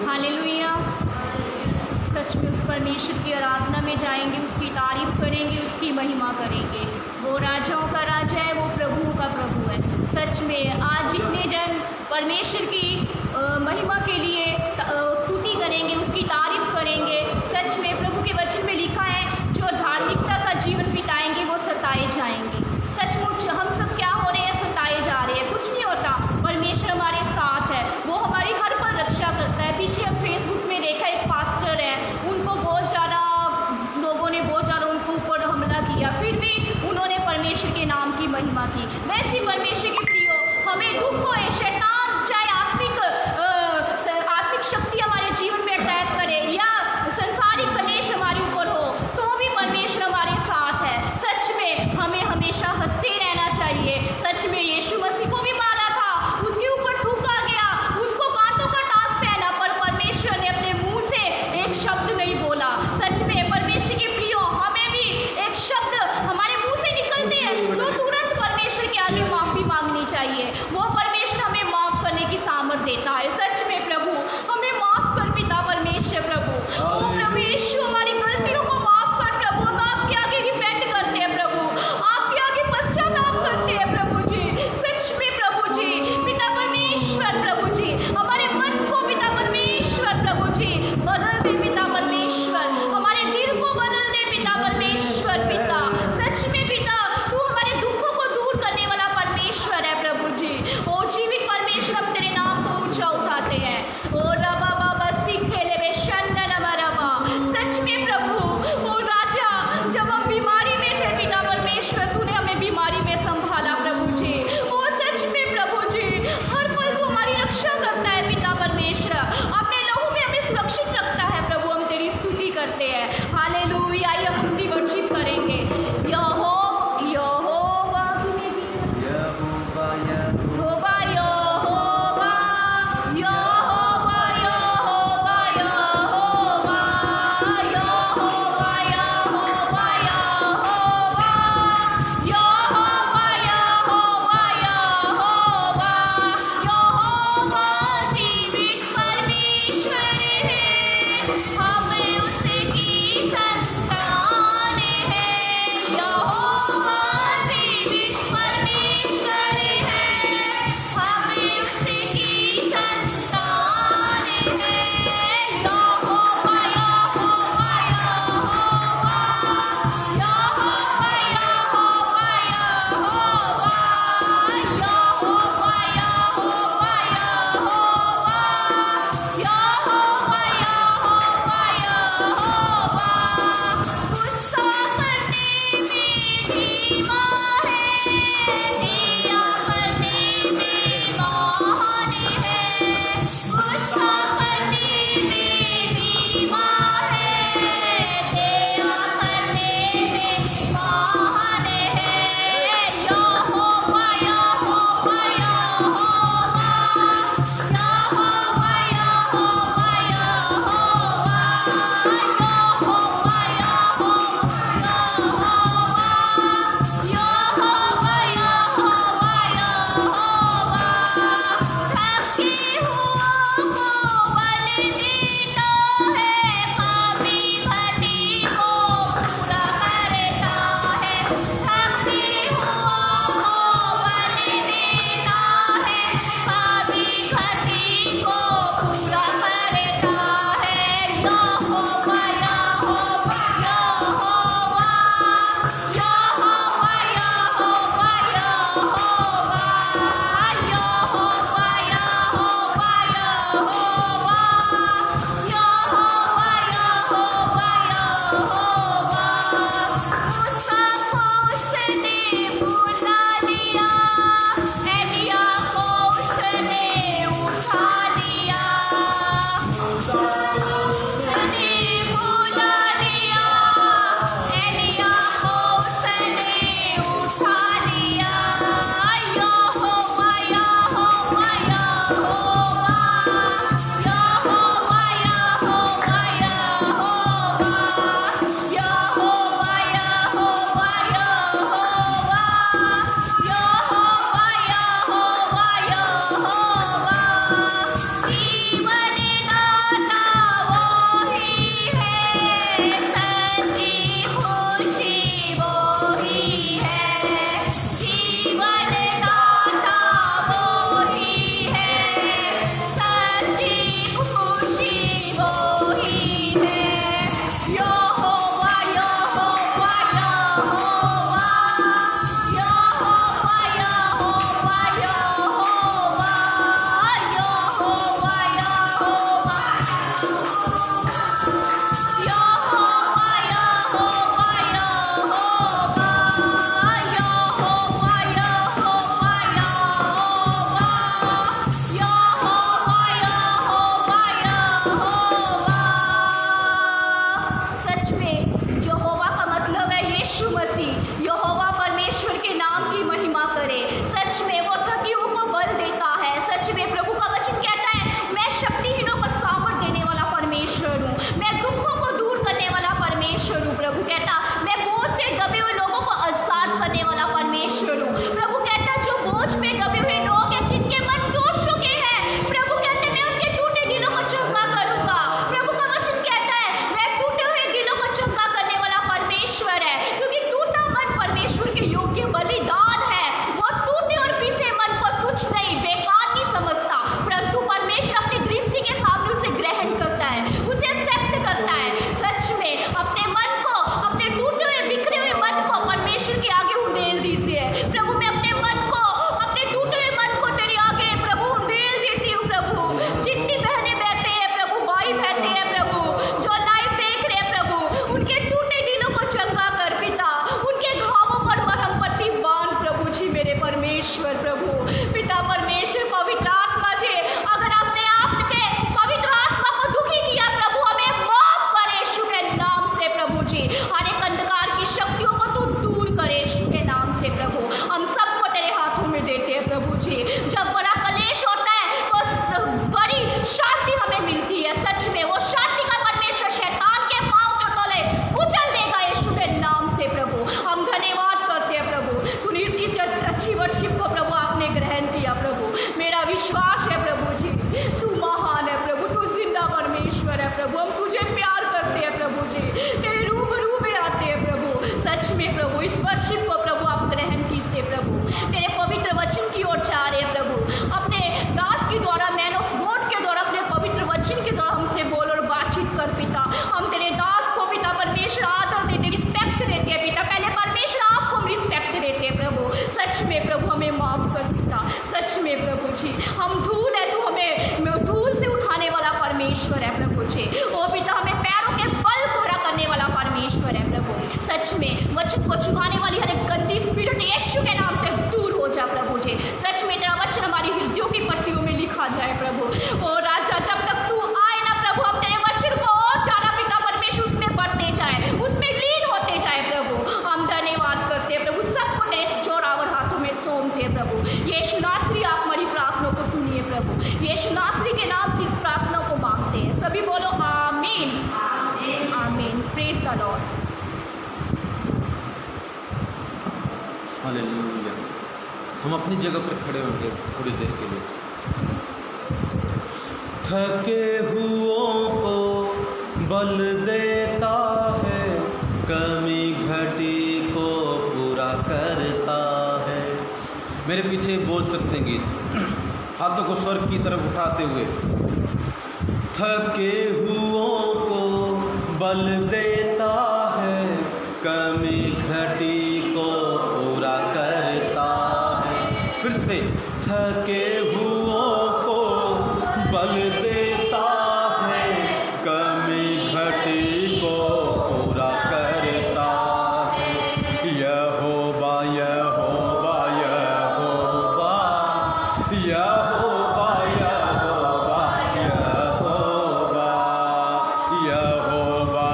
Hallelujah. सच में उस परमेश्वर की आराधना में जाएंगे, उसकी तारीफ करेंगे, उसकी महिमा करेंगे। वो राजाओं का राजा है, वो प्रभुओं का प्रभु है। सच में आज जितने जन परमेश्वर की महिमा के लिए स्तुति करेंगे, उसकी तारीफ करेंगे। सच में प्रभु के वचन में लिखा है, जो धार्मिकता का जीवन बिताएंगे वो सताए जाएंगे। सचमुच हम सब क्या हो रहे हैं? सताए जा रहे हैं। कुछ नहीं होता, परमेश्वर हमारे साथ है, वो हमारी हर पल रक्षा करता है। पीछे हम फेसबुक में देखा, एक पास्टर है, उनको बहुत ज़्यादा लोगों ने बहुत ज़्यादा उनको ऊपर हमला किया, फिर भी उन्होंने परमेश्वर के नाम की महिमा की। वैसे परमेश्वर के प्रियो, हमें दुख होए, शैतान चाहे आप मुझे। ओ पिता, हमें पैरों के बल खड़ा करने वाला परमेश्वर है प्रभु। सच में वचन को चुभाने वाली हर एक गंदी स्पिरिट यीशु के नाम से दूर हो जा प्रभु जी। सच में तेरा वचन हमारी हृदयों की पट्टियों में लिखा जाए प्रभु। ओ राजा, जब तक तू आए ना प्रभु, हम तेरे वचन को और ज्यादा पिता परमेश्वर उसमें बढ़ते जाए, उसमें लीन होते जाए प्रभु। हम धन्यवाद करते हैं प्रभु, सबको तेरे जोरावर हाथों में सौंपते हैं प्रभु। यीशु नासरी, आप हमारी प्रार्थना को सुनिए प्रभु। यीशु नासरी के नाम से इस प्रार्थना को मांगते हैं। सभी बोलो आमीन, आमीन। Praise the Lord. हालेलुया। हम अपनी जगह पर खड़े होंगे थोड़ी देर के लिए। थके हुओं को बल देता है, कमी घटी को पूरा करता है। मेरे पीछे बोल सकते हैं गीत, हाथों को स्वर्ग की तरफ उठाते हुए। थके हुओं को बल देता है, कमी घटी को पूरा करता है। फिर से, थके हुओं को बल देता है, कमी घटी को पूरा करता है। यहोवा यहोवा यहोवा यहोवा यहोवा यहोवा यहोवा यहोवा यहोवा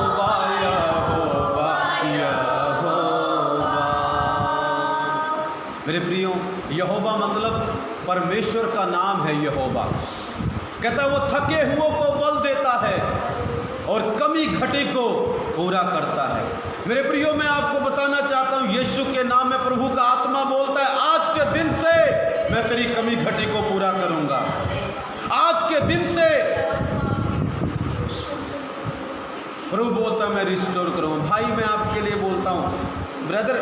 यहोवा यहोवा यहोवा। मेरे प्रियो, यहोवा मतलब परमेश्वर का नाम है। यहोवा कहता है वो थके हुओं को बल देता है और कमी घटी को पूरा करता है। मेरे प्रियो, मैं आपको बताना चाहता हूं, यीशु के नाम में प्रभु का आत्मा बोलता है, आज के दिन से मैं तेरी कमी घटी को पूरा करूंगा। आज के दिन से प्रभु बोलता है मैं रिस्टोर करूंगा। भाई, मैं आपके लिए बोलता हूं, ब्रदर,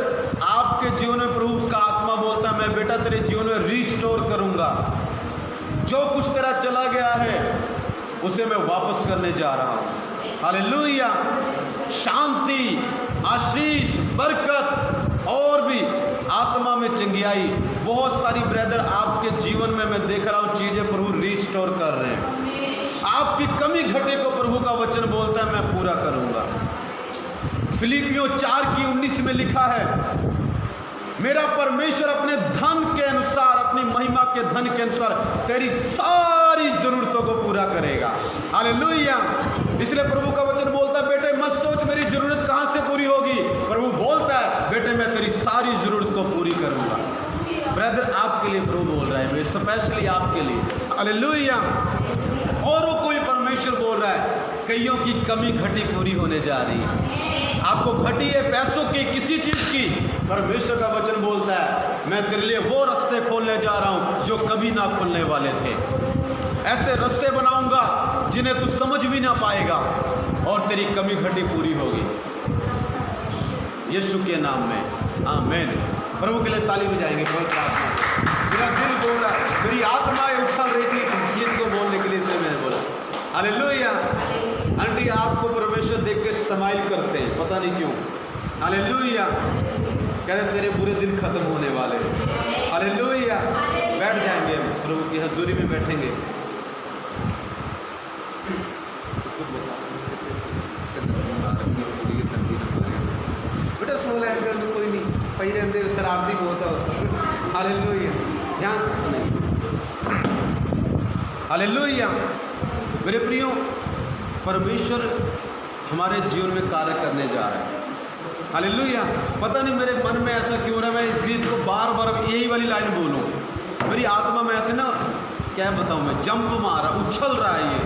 आपके जीवन में प्रभु का आत्मा बोलता है मैं बेटा तेरे जीवन में रिस्टोर करूंगा। जो कुछ तेरा चला गया है उसे मैं वापस करने जा रहा हूं। हालेलुया। शांति, आशीष, बरकत और भी आत्मा में चंगियाई, बहुत सारी ब्रदर आपके जीवन में मैं देख रहा हूं चीजें प्रभु रिस्टोर कर रहे हैं। आपकी कमी घटे को प्रभु का वचन बोलता है मैं पूरा करूंगा। फिलिपियों 4:19 में लिखा है, मेरा परमेश्वर अपने धन के अनुसार, अपनी महिमा के धन के अनुसार तेरी सारी जरूरतों को पूरा करेगा। हालेलुया। इसलिए प्रभु का वचन बोलता है बेटे मत सोच मेरी जरूरत कहां से पूरी होगी। प्रभु बोलता है बेटे मैं तेरी सारी जरूरत को पूरी करूंगा। ब्रदर, आपके लिए प्रभु बोल रहा है, स्पेशली आपके लिए। हालेलुया। और वो कोई परमेश्वर बोल रहा है, कईयों की कमी घटी पूरी होने जा रही है। आपको घटी है पैसों की, किसी चीज की, परमेश्वर का वचन बोलता है मैं तेरे लिए वो रास्ते खोलने जा रहा हूं जो कभी ना खुलने वाले थे। ऐसे रास्ते बनाऊंगा जिन्हें तू समझ भी ना पाएगा और तेरी कमी घटी पूरी होगी यीशु के नाम में। आमीन। प्रभु के लिए ताली बजाएंगे। बहुत मेरा दिल बोल रहा है, मेरी आत्मा उछल रही थी इस चीज को बोलने के लिए, इसलिए मैंने बोला। हालेलुया। आंटी, आपको परमेश्वर देख के स्माइल करते हैं, पता नहीं क्यों। हालेलुया। कहते तेरे बुरे दिन खत्म होने वाले। हालेलुया। बैठ जाएंगे हम, प्रभु की हजूरी में बैठेंगे। बेटा सोलह एंकर में कोई नहीं पही रहते, शरारती बहुत होता। हालेलुया। ध्यान से सुनेंगे। हालेलुया। मेरे प्रियो, परमेश्वर हमारे जीवन में कार्य करने जा रहा है। हालेलुया। पता नहीं मेरे मन में ऐसा क्यों रहा है, मैं इस गीत को बार बार यही वाली लाइन बोलूं। मेरी आत्मा में ऐसे ना, क्या बताऊं, मैं जंप मारा, उछल रहा है ये,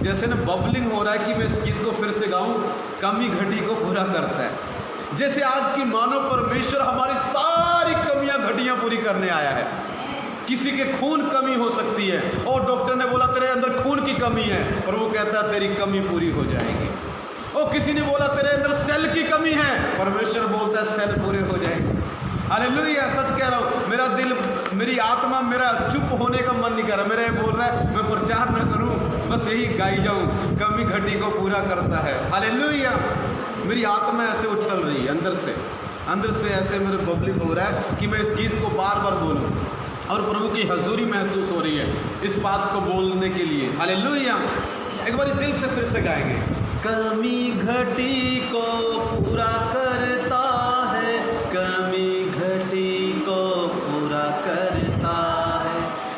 जैसे ना बबलिंग हो रहा है कि मैं इस गीत को फिर से गाऊं। कमी घटी को पूरा करता है। जैसे आज की मानव परमेश्वर हमारी सारी कमियां घटियां पूरी करने आया है। किसी के खून कमी हो सकती है और डॉक्टर ने बोला तेरे अंदर खून की कमी है, और वो कहता है तेरी कमी पूरी हो जाएगी। और किसी ने बोला तेरे अंदर सेल की कमी है, परमेश्वर बोलता है सेल पूरे हो जाएंगे। हालेलुया। सच कह रहा हूँ, मेरा दिल, मेरी आत्मा, मेरा चुप होने का मन नहीं कर रहा। मेरा ये बोल रहा है मैं प्रचार ना करूँ, बस यही गाई जाऊँ, कमी घटी को पूरा करता है। हालेलुया। मेरी आत्मा ऐसे उछल रही है अंदर से ऐसे मेरे बबलिंग हो रहा है कि मैं इस गीत को बार बार बोलूँ। और प्रभु की हजूरी महसूस हो रही है इस बात को बोलने के लिए। हालेलुया। एक बार दिल से फिर से गाएंगे। कमी घटी को पूरा करता है, कमी घटी को पूरा करता है,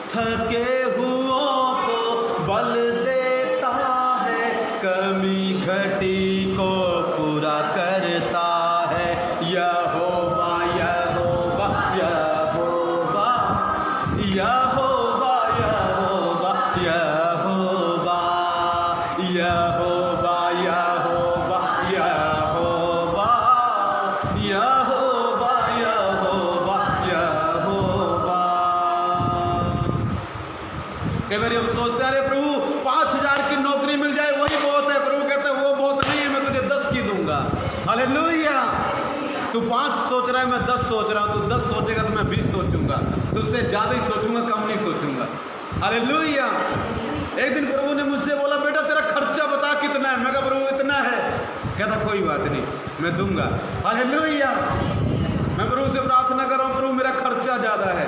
थके हुओं को बल देता है, कमी घटी को पूरा करता है। यहोवा यहोवा यहोवा यहोवा यहोवा यहोवा यहोवा यहोवा यहोवा यहोवा यहोवा यहोवा। कई बार हम सोचते हैं अरे प्रभु 5,000 की नौकरी मिल जाए वही बहुत है। प्रभु कहते हैं वो बहुत नहीं है, मैं तुझे 10 की दूंगा। हालेलुया। तू 5 सोच रहा है, मैं 10 सोच रहा हूँ। तू 10 सोचेगा तो मैं 20 सोचूंगा, तुझसे ज्यादा ही सोचूंगा, कम नहीं सोचूंगा। हालेलुया। एक दिन प्रभु ने मुझसे बोला बेटा तेरा खर्चा बता कितना है। मैं कहा प्रभु इतना है। कहता कोई बात नहीं मैं दूंगा। हालेलुया। मैं प्रभु से प्रार्थना कर रहा हूँ प्रभु मेरा खर्चा ज्यादा है।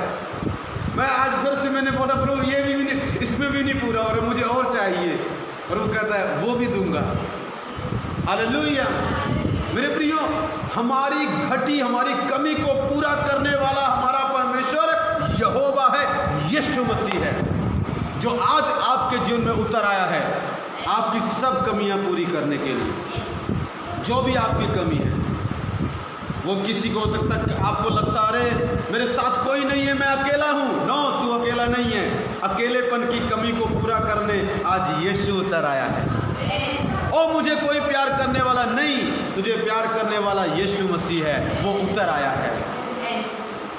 मैं आज फिर से मैंने बोला प्रभु ये भी नहीं, इसमें भी नहीं पूरा हो रहा, मुझे और चाहिए। प्रभु कहता है वो भी दूंगा। हालेलुया। मेरे प्रियो, हमारी घटी हमारी कमी को पूरा करने वाला हमारा परमेश्वर यहोवा है, यीशु मसीह है, जो आज आपके जीवन में उतर आया है आपकी सब कमियां पूरी करने के लिए। जो भी आपकी कमी है वो किसी को हो सकता है, आपको लगता अरे मेरे साथ कोई नहीं है, मैं अकेला हूँ। नो, तू अकेला नहीं है। अकेलेपन की कमी को पूरा करने आज यीशु उतर आया है। ओ मुझे कोई प्यार करने वाला नहीं, तुझे प्यार करने वाला यीशु मसीह है, वो उतर आया है।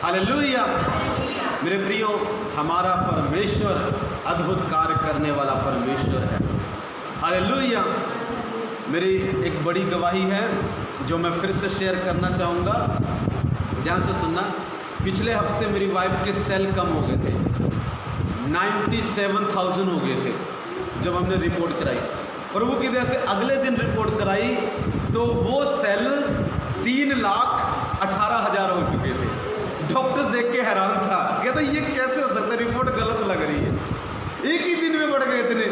हालेलुया। मेरे प्रियो, हमारा परमेश्वर अद्भुत कार्य करने वाला परमेश्वर है। हालेलुया। मेरी एक बड़ी गवाही है जो मैं फिर से शेयर करना चाहूँगा, ध्यान से सुनना। पिछले हफ्ते मेरी वाइफ के सेल कम हो गए थे, 97,000 हो गए थे जब हमने रिपोर्ट कराई। प्रभु की दया से अगले दिन रिपोर्ट कराई तो वो सेल 3,18,000 हो चुके थे। डॉक्टर देख के हैरान था, कहता ये कैसे हो सकता है, रिपोर्ट गलत लग रही है। एक ही दिन में बढ़ गए इतने।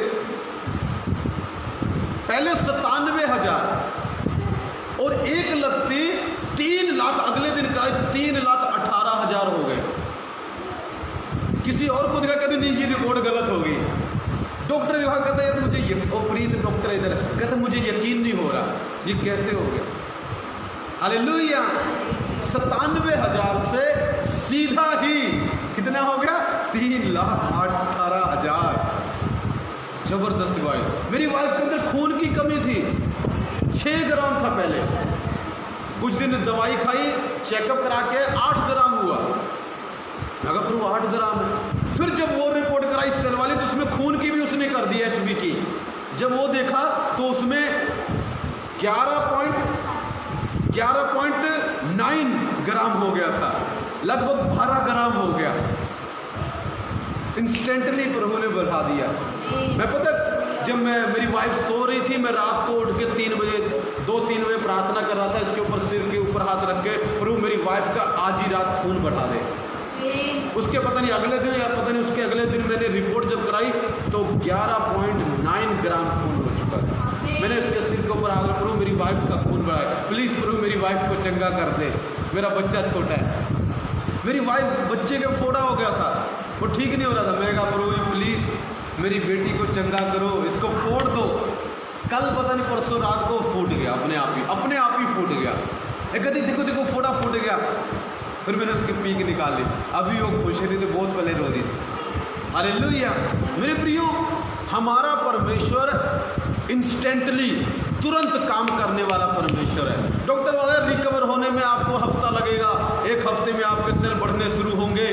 पहले 97,000 और एक लगती 3 लाख, अगले दिन कराई 3,18,000 हो गए। किसी और को दिखा कहते नहीं ये रिपोर्ट गलत होगी। डॉक्टर देखा कहता है मुझे ये, प्रीत डॉक्टर इधर कहते मुझे यकीन नहीं हो रहा ये कैसे हो गया। हालेलुया। 97,000 से सीधा ही कितना हो गया, 3,18,000। जबरदस्त भाई। मेरी वाइफ के अंदर खून की कमी थी, 6 ग्राम था पहले। कुछ दिन दवाई खाई, चेकअप करा के 8 ग्राम हुआ। अगर प्रभु 8 ग्राम है। फिर जब वो रिपोर्ट कराई सेल वाली तो उसमें खून की भी उसने कर दी, HB की। जब वो देखा तो उसमें 11.9 ग्राम हो गया था, लगभग 12 ग्राम हो गया। इंस्टेंटली प्रभु ने बढ़ा दिया। मैं पता जब मेरी वाइफ सो रही थी, मैं रात को उठ के 2-3 बजे प्रार्थना कर रहा था, इसके ऊपर सिर के ऊपर हाथ रख के प्रभु मेरी वाइफ का आज ही रात खून बढ़ा दे। उसके पता नहीं अगले दिन या पता नहीं उसके अगले दिन मैंने रिपोर्ट जब कराई तो 11.9 ग्राम खून हो चुका है। मैंने उसके सिर के ऊपर हाथ रख, प्रभु मेरी वाइफ का खून बढ़ाए, प्लीज़ प्रभु मेरी वाइफ को चंगा कर दे, मेरा बच्चा छोटा है। मेरी वाइफ बच्चे का फोड़ा हो गया था, वो ठीक नहीं हो रहा था। मैंने कहा प्रभु प्लीज़ मेरी बेटी को चंगा करो, इसको फोड़ दो। कल पता नहीं परसों रात को फूट गया, अपने आप ही फूट गया। एक कहती देखो फोड़ा फूट गया। फिर मैंने उसकी पीक निकाली, अभी वो खुश रही थी, बहुत पहले रो रही थी। हालेलुया। मेरे प्रियो, हमारा परमेश्वर इंस्टेंटली तुरंत काम करने वाला परमेश्वर है। डॉक्टर वाले रिकवर होने में आपको हफ्ता लगेगा, 1 हफ्ते में आपके सेल बढ़ने शुरू होंगे।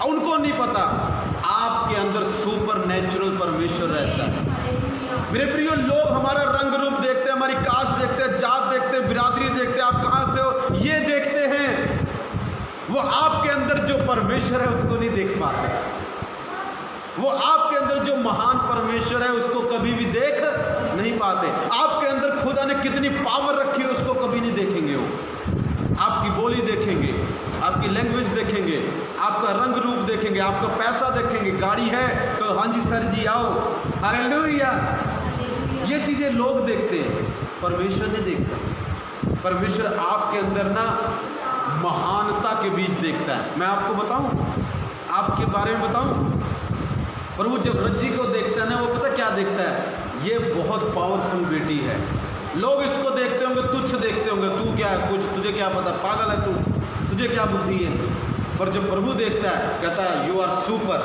उनको नहीं पता आपके अंदर सुपर नेचुरल परमेश्वर रहता है। मेरे प्रियो, लोग हमारा रंग रूप देखते हैं, हमारी कास्ट देखते हैं, जात देखते हैं, बिरादरी देखते हैं, आप कहाँ से हो ये देखते हैं। वो आपके अंदर जो परमेश्वर है उसको नहीं देख पाते। वो आपके अंदर जो महान परमेश्वर है उसको कभी भी देख नहीं पाते। आपके अंदर खुदा ने कितनी पावर रखी है उसको कभी नहीं देखेंगे। वो आपकी बोली देखेंगे, आपकी लैंग्वेज देखेंगे, आपका रंग रूप देखेंगे, आपका पैसा देखेंगे, गाड़ी है तो हाँ जी सर जी आओ, हालेलुया। ये चीज़ें लोग देखते हैं, परमेश्वर नहीं देखता। परमेश्वर आपके अंदर ना महानता के बीज देखता है। मैं आपको बताऊं, आपके बारे में बताऊं, प्रभु जब रज्जी को देखता है ना, वो पता क्या देखता है, ये बहुत पावरफुल बेटी है। लोग इसको देखते होंगे, तुच्छ देखते होंगे, तू क्या है, कुछ तुझे क्या पता, पागल है तू, तुझे क्या बुद्धि है। पर जब प्रभु देखता है कहता है यू आर सुपर।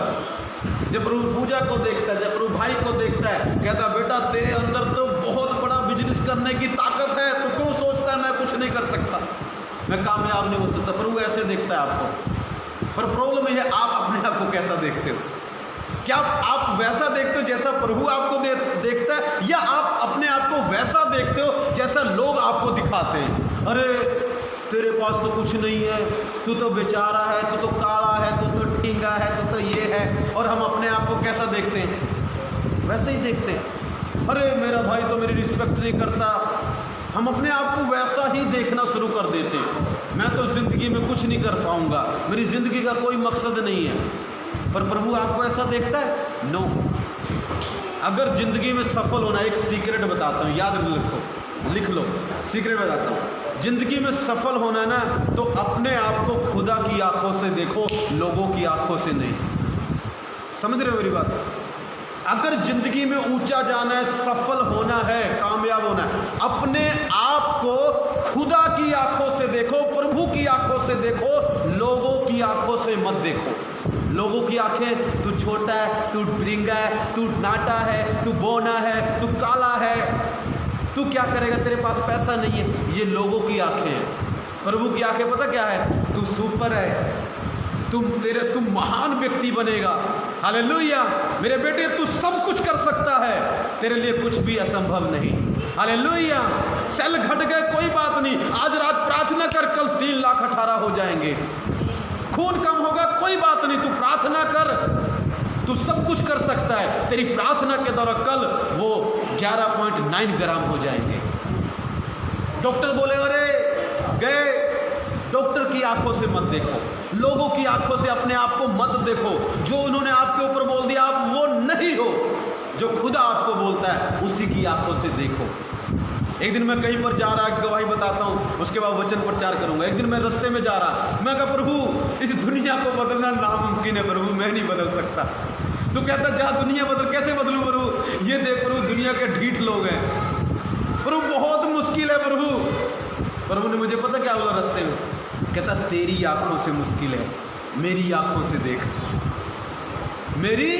जब प्रभु पूजा को देखता है, जब प्रभु भाई को देखता है कहता है बेटा तेरे अंदर तो बहुत बड़ा बिजनेस करने की ताकत है, तू क्यों सोचता है मैं कुछ नहीं कर सकता, मैं कामयाब नहीं हो सकता। प्रभु ऐसे देखता है आपको। पर प्रॉब्लम ये है आप अपने आप को कैसा देखते हो। क्या आप वैसा देखते हो जैसा प्रभु आपको देखता है, या आप अपने आप को वैसा देखते हो जैसा लोग आपको दिखाते हैं। अरे तेरे पास तो कुछ नहीं है, तू तो बेचारा है, तू तो काला है, तू तो ढींगा है, तू तो ये है। और हम अपने आप को कैसा देखते हैं, वैसे ही देखते हैं। अरे मेरा भाई तो मेरी रिस्पेक्ट नहीं करता, हम अपने आप को वैसा ही देखना शुरू कर देते हैं। मैं तो ज़िंदगी में कुछ नहीं कर पाऊंगा, मेरी ज़िंदगी का कोई मकसद नहीं है। पर प्रभु आपको ऐसा देखता है? नो। अगर ज़िंदगी में सफल होना, एक सीक्रेट बताता हूँ, याद लिख लो, सीक्रेट बताता हूँ। ज़िंदगी में सफल होना ना, तो अपने आप को खुदा की आंखों से देखो, लोगों की आंखों से नहीं। समझ रहे हो मेरी बात? अगर ज़िंदगी में ऊंचा जाना है, सफल होना है, कामयाब होना है, अपने आप को खुदा की आंखों से देखो, प्रभु की आंखों से देखो, लोगों की आंखों से मत देखो। लोगों की आंखें, तू छोटा है, तू ढींगा है, तू नाटा है, तू बौना है, तू काला है, तू क्या करेगा, तेरे पास पैसा नहीं है, ये लोगों की आंखें हैं। प्रभु की आंखें पता क्या है, तू सुपर है, तुम महान व्यक्ति बनेगा, हालेलुया। मेरे बेटे तू सब कुछ कर सकता है, तेरे लिए कुछ भी असंभव नहीं, हालेलुया। सेल घट गए कोई बात नहीं, आज रात प्रार्थना कर, कल 3,18,000 हो जाएंगे। खून कम होगा कोई बात नहीं, तू प्रार्थना कर, तू सब कुछ कर सकता है। तेरी प्रार्थना के द्वारा कल वो 11.9 ग्राम हो जाएंगे। डॉक्टर बोले अरे गए, डॉक्टर की आंखों से मत देखो, लोगों की आंखों से अपने आप को मत देखो। जो उन्होंने आपके ऊपर बोल दिया आप वो नहीं हो, जो खुदा आपको बोलता है उसी की आंखों से देखो। एक दिन मैं कहीं पर जा रहा, गवाही बताता हूँ, उसके बाद वचन प्रचार करूंगा। एक दिन मैं रास्ते में जा रहा, मैं कहा प्रभु इस दुनिया को बदलना नामुमकिन है प्रभु, मैं नहीं बदल सकता। तू कहता जा दुनिया बदल, कैसे बदलूं प्रभु, ये देख प्रभु दुनिया के ढीठ लोग हैं प्रभु, बहुत मुश्किल है प्रभु। प्रभु ने मुझे पता क्या बोला रास्ते में, कहता तेरी आंखों से मुश्किल है, मेरी आंखों से देख। मेरी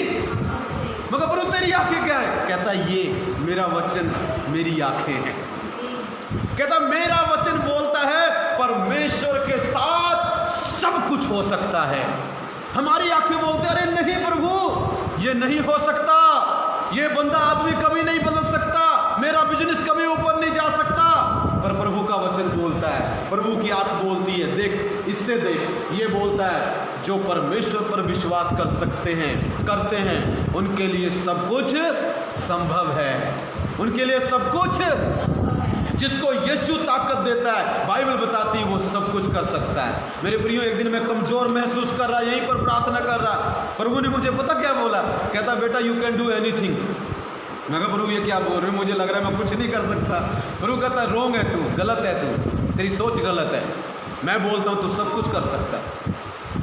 मगर प्रभु तेरी आंखें क्या है, कहता ये मेरा वचन मेरी आंखें हैं। कहता मेरा वचन बोलता है परमेश्वर के साथ सब कुछ हो सकता है। हमारी आंखें बोलते अरे नहीं प्रभु ये नहीं हो सकता, ये बंदा आदमी कभी नहीं बदल सकता, मेरा बिजनेस कभी ऊपर नहीं जा सकता। पर प्रभु का वचन बोलता है, प्रभु की आंख बोलती है देख, इससे देख, ये बोलता है जो परमेश्वर पर विश्वास कर सकते हैं, करते हैं, उनके लिए सब कुछ संभव है, उनके लिए सब कुछ। जिसको यीशु ताकत देता है, बाइबल बताती है वो सब कुछ कर सकता है। मेरे प्रियो एक दिन मैं कमजोर महसूस कर रहा, यहीं पर प्रार्थना कर रहा, प्रभु ने मुझे पता क्या बोला, कहता बेटा यू कैन डू एनीथिंग। मैं कहा प्रभु ये क्या बोल रहे हो, मुझे लग रहा है मैं कुछ नहीं कर सकता। प्रभु कहता रोंग है तू, गलत है तू, तेरी सोच गलत है। मैं बोलता हूँ तू सब कुछ कर सकता है।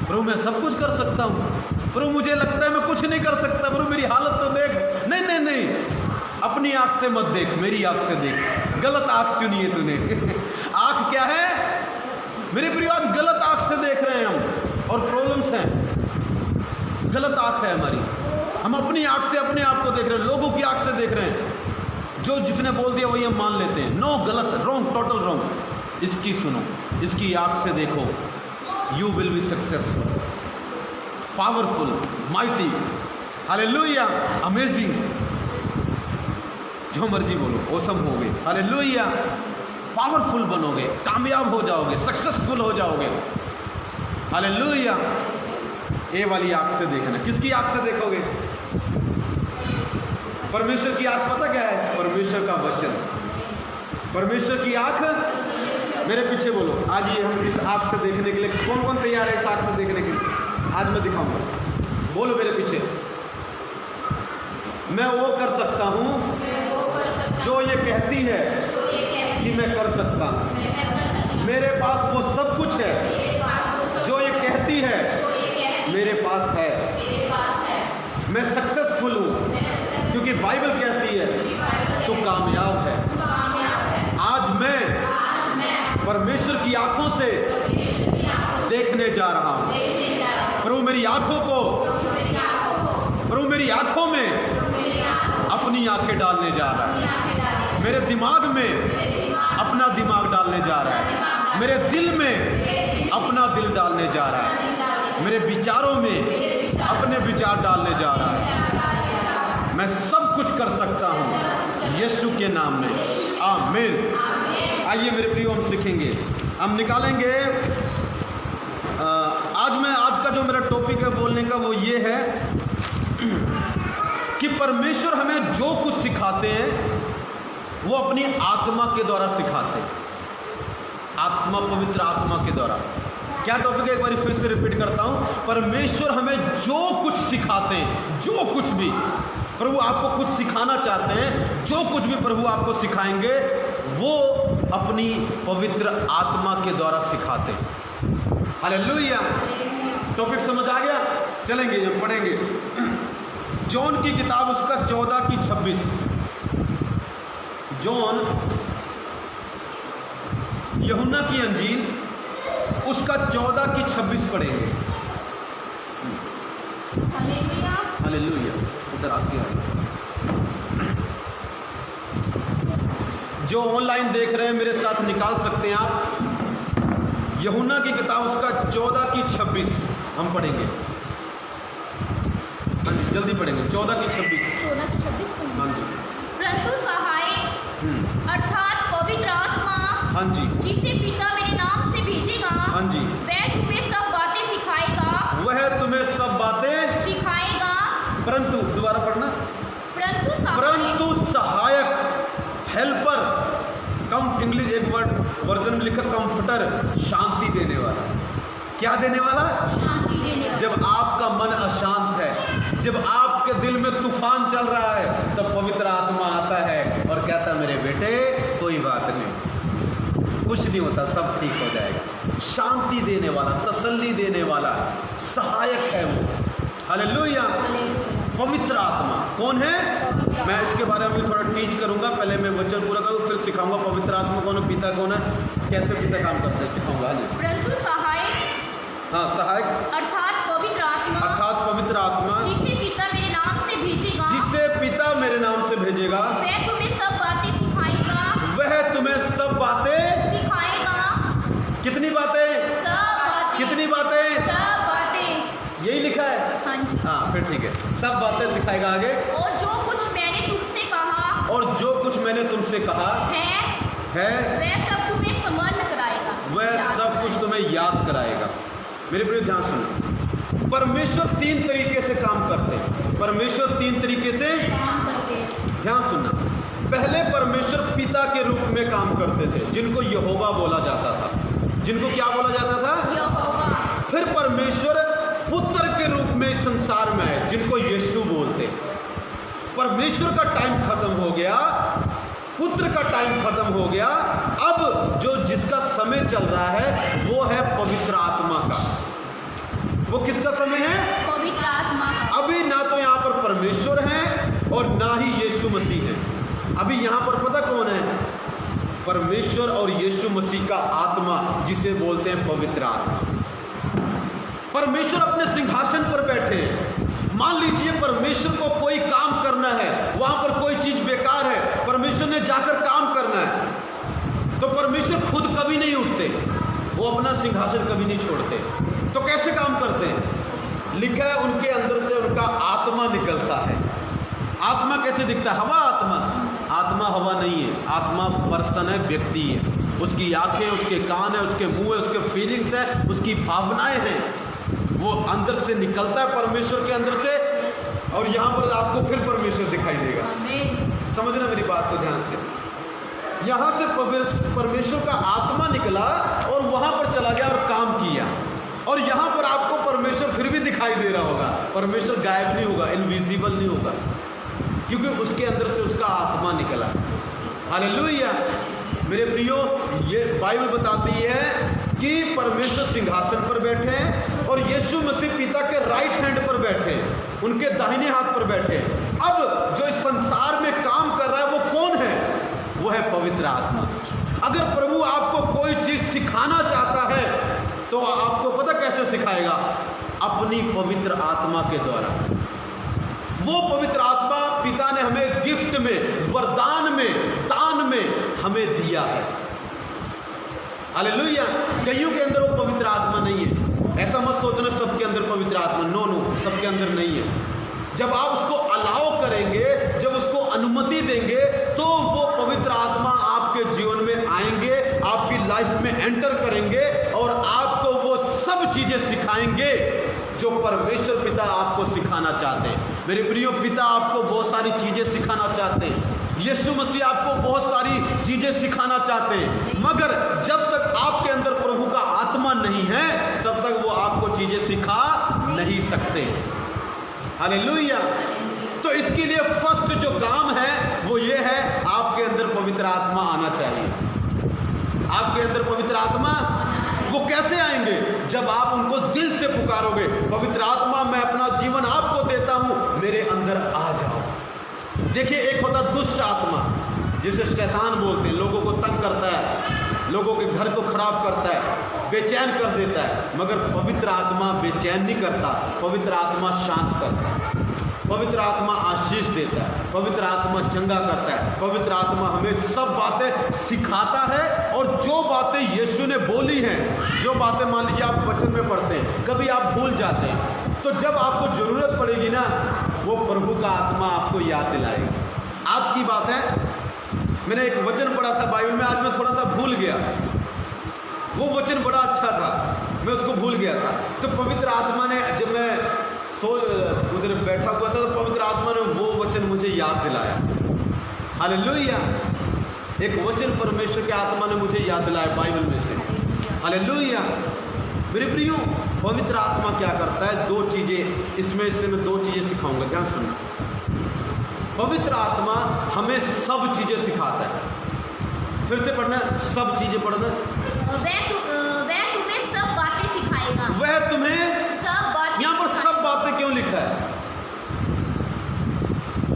प्रभु मैं सब कुछ कर सकता हूँ। प्रभु मुझे लगता है मैं कुछ नहीं कर सकता। प्रभु मेरी हालत तो देख। नहीं नहीं नहीं, अपनी आंख से मत देख, मेरी आंख से देख। गलत आंख चुनी है तूने। आंख क्या है मेरे प्रिय, आज गलत आंख से देख रहे हैं हम, और प्रॉब्लम्स हैं। गलत आंख है हमारी, हम अपनी आंख से अपने आप को देख रहे हैं, लोगों की आंख से देख रहे हैं। जो जिसने बोल दिया वही हम मान लेते हैं। नो, गलत, रॉन्ग, टोटल रॉन्ग। इसकी सुनो, इसकी आंख से देखो, you will be successful, powerful, mighty, hallelujah, amazing, जो मर्जी बोलो, ओसम होगे, हालेलुया, पावरफुल बनोगे, कामयाब हो जाओगे, सक्सेसफुल हो जाओगे, हालेलुया। ये वाली आंख से देखना। किसकी आंख से देखोगे? परमेश्वर की आंख पता क्या है? परमेश्वर का वचन। परमेश्वर की आंख, मेरे पीछे बोलो, आज ये हम इस आंख से देखने के लिए, कौन कौन तैयार है इस आंख से देखने के लिए? मैं वो कर सकता हूँ जो ये कहती है कि मैं कर सकता हूँ। मेरे पास वो सब कुछ है जो ये कहती है मेरे पास है। मैं सक्सेसफुल हूँ क्योंकि बाइबल कहती है तू कामयाब है। आज मैं परमेश्वर की आंखों से देखने जा रहा हूँ। प्रभु मेरी आंखों को, प्रभु मेरी आंखों में अपनी आंखें डालने जा रहा है। मेरे दिमाग में अपना दिमाग डालने जा रहा है। मेरे दिल में अपना दिल डालने जा रहा है। मेरे विचारों में अपने विचार डालने जा रहा है। मैं सब कुछ कर सकता हूँ यीशु के नाम में। आमीन। आइए मेरे प्रियो, हम सीखेंगे, हम निकालेंगे। आज का जो मेरा टॉपिक है बोलने का वो ये है कि परमेश्वर हमें जो कुछ सिखाते हैं वो अपनी आत्मा के द्वारा सिखाते हैं। आत्मा, पवित्र आत्मा के द्वारा। क्या टॉपिक है, एक बार फिर से रिपीट करता हूं। परमेश्वर हमें जो कुछ सिखाते हैं, जो कुछ भी प्रभु आपको कुछ सिखाना चाहते हैं, जो कुछ भी प्रभु आपको सिखाएंगे वो अपनी पवित्र आत्मा के द्वारा सिखाते हैं। हालेलुया। टॉपिक समझ आ गया? चलेंगे, हम पढ़ेंगे जॉन की किताब, उसका 14-26। जॉन, यूहन्ना की अंजील, उसका 14-26 पढ़ेंगे। हालेलुया। हालेलुया। उधर आके आए। जो ऑनलाइन देख रहे हैं मेरे साथ निकाल सकते हैं आप। यूहन्ना की किताब, उसका 14-26 हम पढ़ेंगे। हाँ जी, जल्दी पढ़ेंगे। 14-26। 14-26। हाँ जी। परंतु सहायक अर्थात पवित्र आत्मा, हाँ जी, जिसे पिता मेरे नाम से भेजेगा, हाँ जी, वह तुम्हें सब बातें सिखाएगा, वह तुम्हें सब बातें सिखाएगा। परंतु, दोबारा पढ़ना। परंतु सहायक, हेल्पर, कम, इंग्लिश एक वर्जन में लिखा कंफर्टर, शांति देने वाला। क्या देने वाला? शांति देने वाला। जब आपका मन अशांत है, जब आपके दिल में तूफान चल रहा है, तब पवित्र आत्मा आता है और कहता है मेरे बेटे कोई बात नहीं, कुछ नहीं होता, सब ठीक हो जाएगा। शांति देने वाला, तसल्ली देने वाला सहायक है वो। हालेलुया। पवित्र आत्मा कौन है? मैं इसके बारे में थोड़ा टीच करूंगा। पहले मैं वचन पूरा करूँ, फिर सिखाऊंगा पवित्र आत्मा कौन है, पिता कौन है, कैसे पिता काम करते हैं, सिखाऊंगा। परंतु सहायक, हाँ, सहायक अर्थात पवित्र आत्मा, अर्थात पवित्र आत्मा, जिसे पिता मेरे नाम से भेजेगा, जिसे पिता मेरे नाम से भेजेगा, वह तुम्हें सब बातें सिखाएगा, वह तुम्हें सब बातें सिखाएगा। कितनी बातें? सब बातें। कितनी बातें? सब बातें। यही लिखा है। हाँ जी। हाँ, फिर ठीक है। सब बातें सिखाएगा। आगे, और जो कुछ मैंने तुमसे कहा, और जो कुछ मैंने तुमसे कहा है वह सब तुम्हें स्मरण कराएगा, वह सब कुछ तुम्हें याद कराएगा। मेरे प्रिय, ध्यान सुनो। परमेश्वर 3 तरीके से काम करते हैं। परमेश्वर 3 तरीके से काम करके। ध्यान सुनना। पहले परमेश्वर पिता के रूप में काम करते थे, जिनको यहोवा बोला जाता था। जिनको क्या बोला जाता था? यहोवा। फिर परमेश्वर पुत्र के रूप में इस संसार में है, जिनको यीशु बोलते। परमेश्वर का टाइम खत्म हो गया, पुत्र का टाइम खत्म हो गया। अब जो जिसका समय चल रहा है वो है पवित्र आत्मा का। वो किसका समय है? पवित्र आत्मा का। अभी ना तो यहाँ पर परमेश्वर है और ना ही यीशु मसीह है। अभी यहाँ पर पता कौन है? परमेश्वर और यीशु मसीह का आत्मा, जिसे बोलते हैं पवित्र आत्मा। परमेश्वर अपने सिंहासन पर बैठे हैं। मान लीजिए परमेश्वर को कोई काम करना है, वहां पर कोई चीज बेकार है, परमेश्वर ने जाकर काम करना है, तो परमेश्वर खुद कभी नहीं उठते, वो अपना सिंहासन कभी नहीं छोड़ते। तो कैसे काम करते हैं? लिखा है उनके अंदर से उनका आत्मा निकलता है। आत्मा कैसे दिखता है? हवा आत्मा? आत्मा हवा नहीं है। आत्मा पर्सन है, व्यक्ति है। उसकी आंखें, उसके कान है, उसके मुंह है, उसके फीलिंग्स है, उसकी भावनाएं हैं। वो अंदर से निकलता है परमेश्वर के अंदर से, और यहाँ पर आपको फिर परमेश्वर दिखाई देगा। समझना मेरी बात को ध्यान से। यहाँ से परमेश्वर का आत्मा निकला और वहाँ पर चला गया और काम किया, और यहाँ पर आपको परमेश्वर फिर भी दिखाई दे रहा होगा। परमेश्वर गायब नहीं होगा, इनविजिबल नहीं होगा। क्योंकि उसके अंदर से उसका आत्मा निकला। हालेलुया। मेरे प्रियो, ये बाइबल बताती है कि परमेश्वर सिंहासन पर बैठे हैं और यीशु मसीह पिता के राइट हैंड पर बैठे हैं, उनके दाहिने हाथ पर बैठे हैं। अब जो इस संसार में काम कर रहा है वो कौन है? वो है पवित्र आत्मा। अगर प्रभु आपको कोई चीज सिखाना चाहता है तो आपको पता कैसे सिखाएगा? अपनी पवित्र आत्मा के द्वारा। वो पवित्र आत्मा पिता ने हमें गिफ्ट में, वरदान में, दान में हमें दिया है। हालेलुया। कईयों के अंदर वो पवित्र आत्मा नहीं है। ऐसा मत सोचना सबके अंदर पवित्र आत्मा, नो नो, सबके अंदर नहीं है। जब आप उसको अलाउ करेंगे, जब उसको अनुमति देंगे, तो वो पवित्र आत्मा आपके जीवन में आएंगे, आपकी लाइफ में एंटर करेंगे और आपको वो सब चीजें सिखाएंगे जो परमेश्वर पिता आपको सिखाना चाहते हैं। मेरे प्रियो, पिता आपको बहुत सारी चीजें सिखाना चाहते हैं, यीशु मसीह आपको बहुत सारी चीजें सिखाना चाहते हैं, मगर जब तक आपके अंदर प्रभु का आत्मा नहीं है तब तक वो आपको चीजें सिखा नहीं सकते। हालेलुया। तो इसके लिए फर्स्ट जो काम है वो ये है, आपके अंदर पवित्र आत्मा आना चाहिए। आपके अंदर पवित्र आत्मा, वो कैसे आएंगे? जब आप उनको दिल से पुकारोगे, पवित्र आत्मा मैं अपना जीवन आपको देता हूं, मेरे अंदर आ जाओ। देखिए, एक होता दुष्ट आत्मा, जिसे शैतान बोलते हैं, लोगों को तंग करता है, लोगों के घर को खराब करता है, बेचैन कर देता है। मगर पवित्र आत्मा बेचैन नहीं करता, पवित्र आत्मा शांत करता है, पवित्र आत्मा आशीष देता है, पवित्र आत्मा चंगा करता है, पवित्र आत्मा हमें सब बातें सिखाता है। और जो बातें यीशु ने बोली हैं, जो बातें मान लीजिए आप वचन में पढ़ते हैं, कभी आप भूल जाते हैं, तो जब आपको जरूरत पड़ेगी ना, वो प्रभु का आत्मा आपको याद दिलाएगा। आज की बात है, मैंने एक वचन पढ़ा था बाइबल में, आज मैं थोड़ा सा भूल गया। वो वचन बड़ा अच्छा था, मैं उसको भूल गया था। तो पवित्र आत्मा ने, जब मैं उधर बैठा हुआ था, तो पवित्र आत्मा ने वो वचन मुझे याद दिलाया। हालेलुया। एक वचन परमेश्वर के आत्मा ने मुझे याद दिलाया बाइबल में से। हालेलुया। मेरे प्रियो, पवित्र आत्मा क्या करता है? दो चीजें इसमें से मैं दो चीजें सिखाऊंगा, ध्यान सुनना। पवित्र आत्मा हमें सब चीजें सिखाता है। फिर से पढ़ना, सब चीजें पढ़ना। वह तुम्हें सब बातें सिखाएगा। वह तुम्हें सब बातें, यहाँ पर सब बातें क्यों लिखा है?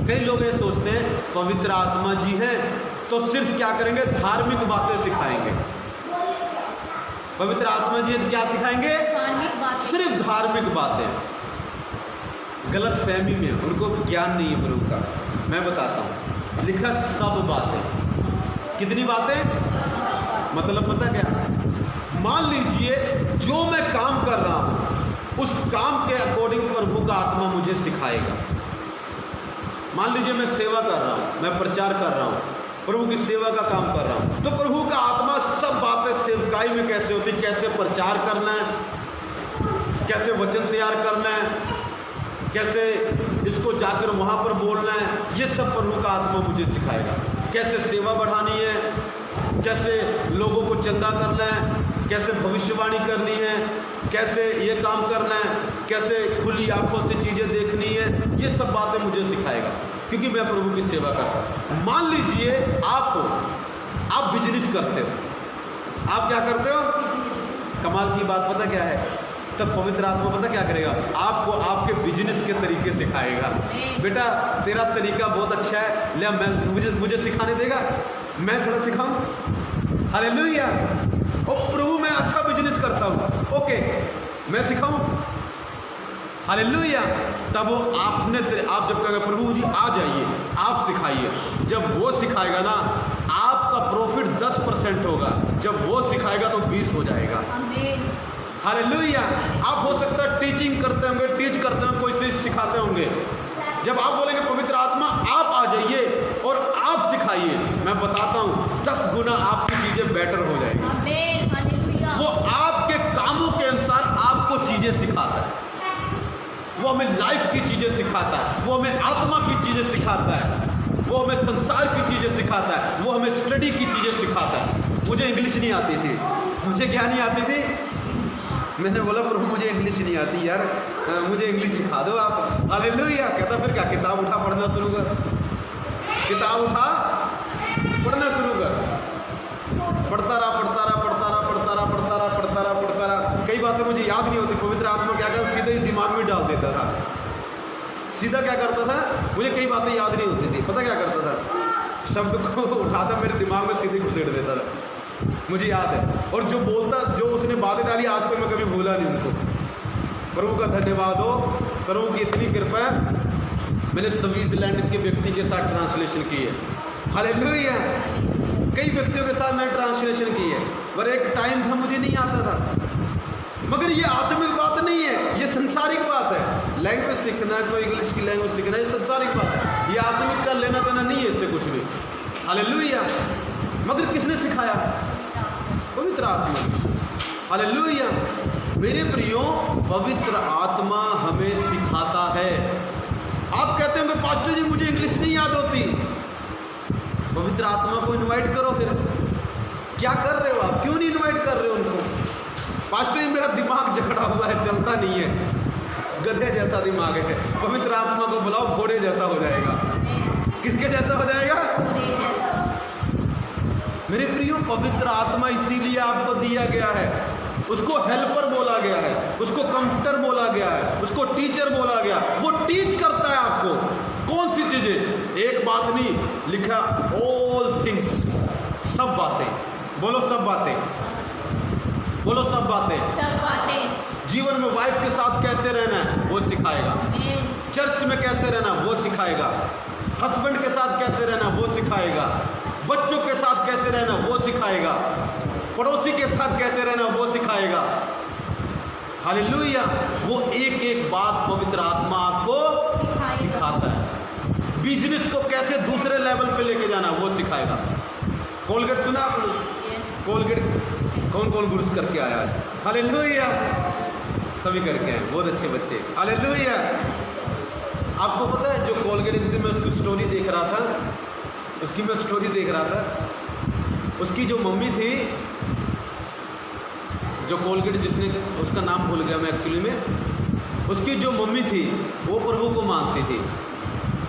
कई लोग ये सोचते हैं पवित्र आत्मा जी है तो सिर्फ क्या करेंगे? धार्मिक बातें सिखाएंगे। पवित्र आत्मा जी है तो क्या सिखाएंगे? धार्मिक बातें, सिर्फ धार्मिक बातें। गलत फहमी में, उनको ज्ञान नहीं है प्रभु का। मैं बताता हूँ, लिखा सब बातें। कितनी बातें? मतलब पता क्या? मान लीजिए जो मैं काम कर रहा हूँ उस काम के अकॉर्डिंग प्रभु का आत्मा मुझे सिखाएगा। मान लीजिए मैं सेवा कर रहा हूँ, मैं प्रचार कर रहा हूँ, प्रभु की सेवा का काम कर रहा हूँ, तो प्रभु का आत्मा सब बातें सेवकाई में कैसे होती, कैसे प्रचार करना है, कैसे वचन तैयार करना है, कैसे इसको जाकर वहाँ पर बोलना है, ये सब प्रभु का आत्मा मुझे सिखाएगा। कैसे सेवा बढ़ानी है, कैसे लोगों को चंगा करना है, कैसे भविष्यवाणी करनी है, कैसे ये काम करना है, कैसे खुली आंखों से चीज़ें देखनी है, ये सब बातें मुझे सिखाएगा, क्योंकि मैं प्रभु की सेवा करता हूँ। मान लीजिए आप बिजनेस करते हो, आप क्या करते हो? कमाल की बात पता क्या है? तब पवित्र आत्मा पता क्या करेगा? आपको आपके बिजनेस के तरीके सिखाएगा। बेटा तेरा तरीका बहुत अच्छा है, ले मैं मुझे सिखाने देगा, मैं थोड़ा सिखाऊं। हालेलुया। ओ प्रभु मैं अच्छा बिजनेस करता हूँ, ओके मैं सिखाऊं। हालेलुया। तब वो आप जब कहेंगे प्रभु जी आ जाइए, आप सिखाइए, जब वो सिखाएगा ना आपका प्रॉफिट 10% होगा, जब वो सिखाएगा तो 20 हो जाएगा। हालेलुया। आप हो सकता है टीचिंग करते होंगे, टीच करते होंगे, कोई चीज सिखाते होंगे, जब आप बोलेंगे पवित्र आत्मा आप आ जाइए और आप सिखाइए, मैं बताता हूँ 10 गुना आपकी चीजें बेटर हो जाएगी। वो आपके कामों के अनुसार आपको चीजें सिखाता है, वो हमें लाइफ की चीजें सिखाता है, वो हमें आत्मा की चीजें सिखाता है, वो हमें संसार की चीजें सिखाता है, वो हमें स्टडी की चीजें सिखाता है। मुझे इंग्लिश नहीं आती थी, मुझे क्या नहीं आती थी? मैंने बोला प्रभु मुझे इंग्लिश नहीं आती यार, मुझे इंग्लिश सिखा दो आप। हालेलुया। कहता फिर क्या, किताब उठा पढ़ना शुरू कर। किताब उठा, पढ़ना शुरू कर। पढ़ता रहा। कई बातें मुझे याद नहीं होती, पवित्र आत्मा क्या करता, सीधे ही दिमाग में डाल देता था। सीधा क्या करता था, मुझे कई बातें याद नहीं होती थी, पता क्या करता था, शब्द को उठाता मेरे दिमाग में सीधे घुसेड़ देता था, मुझे याद है। और जो बोलता, जो उसने बातें डाली, आज तक मैं कभी भूला नहीं उनको। प्रभु का धन्यवाद हो, प्रभु की इतनी कृपा है। मैंने स्विट्जरलैंड के व्यक्ति के साथ ट्रांसलेशन की है, हालेलुया। कई व्यक्तियों के साथ मैंने ट्रांसलेशन की है, पर एक टाइम था मुझे नहीं आता था। मगर ये आत्मिक बात नहीं है, ये संसारिक बात है। लैंग्वेज सीखना है, कोई इंग्लिश की लैंग्वेज सीखना है, ये संसारिक बात है। ये आत्मिक का लेना देना नहीं है इससे कुछ भी, हालेलुया। मगर किसने सिखाया? पवित्र आत्मा, हालेलुया। मेरे प्रियो, पवित्र आत्मा हमें सिखाता है। आप कहते होंगे पास्टर जी मुझे इंग्लिश नहीं याद होती। पवित्र आत्मा को इनवाइट करो। फिर क्या कर रहे हो आप, क्यों नहीं इनवाइट कर रहे हो उनको? पास्टर जी मेरा दिमाग जकड़ा हुआ है, चलता नहीं है, गधे जैसा दिमाग है। पवित्र आत्मा को बुलाओ, घोड़े जैसा हो जाएगा। किसके जैसा हो जाएगा? घोड़े जैसा। मेरे प्रियो, पवित्र आत्मा इसीलिए आपको दिया गया है। उसको हेल्पर बोला गया है, उसको कंफर्टर बोला गया है, उसको टीचर बोला गया। वो टीच करता है आपको कौन सी चीजें। एक बात नहीं, लिखा ऑल थिंग्स, सब बातें। बोलो सब बातें, बोलो सब बातें। सब बातें। जीवन में वाइफ के साथ कैसे रहना है वो सिखाएगा, चर्च में कैसे रहना वो सिखाएगा, हस्बैंड के साथ कैसे रहना वो सिखाएगा, बच्चों के साथ कैसे रहना वो सिखाएगा, पड़ोसी के साथ कैसे रहना वो सिखाएगा। हालेलुया। वो एक एक बात पवित्र आत्मा आपको सिखाता है। बिजनेस को कैसे दूसरे लेवल पे लेके जाना वो सिखाएगा। कोलगेट सुना आपने? कोलगेट कौन कौन ब्रश करके आया है? हालेलुया। सभी करके हैं, बहुत अच्छे बच्चे, हालेलुया। आपको पता है जो कोलगेट, एक दिन मैं उसकी स्टोरी देख रहा था, उसकी जो मम्मी थी, जो कोलगेट जिसने, उसका नाम भूल गया मैं एक्चुअली में, उसकी जो मम्मी थी वो प्रभु को मानती थी।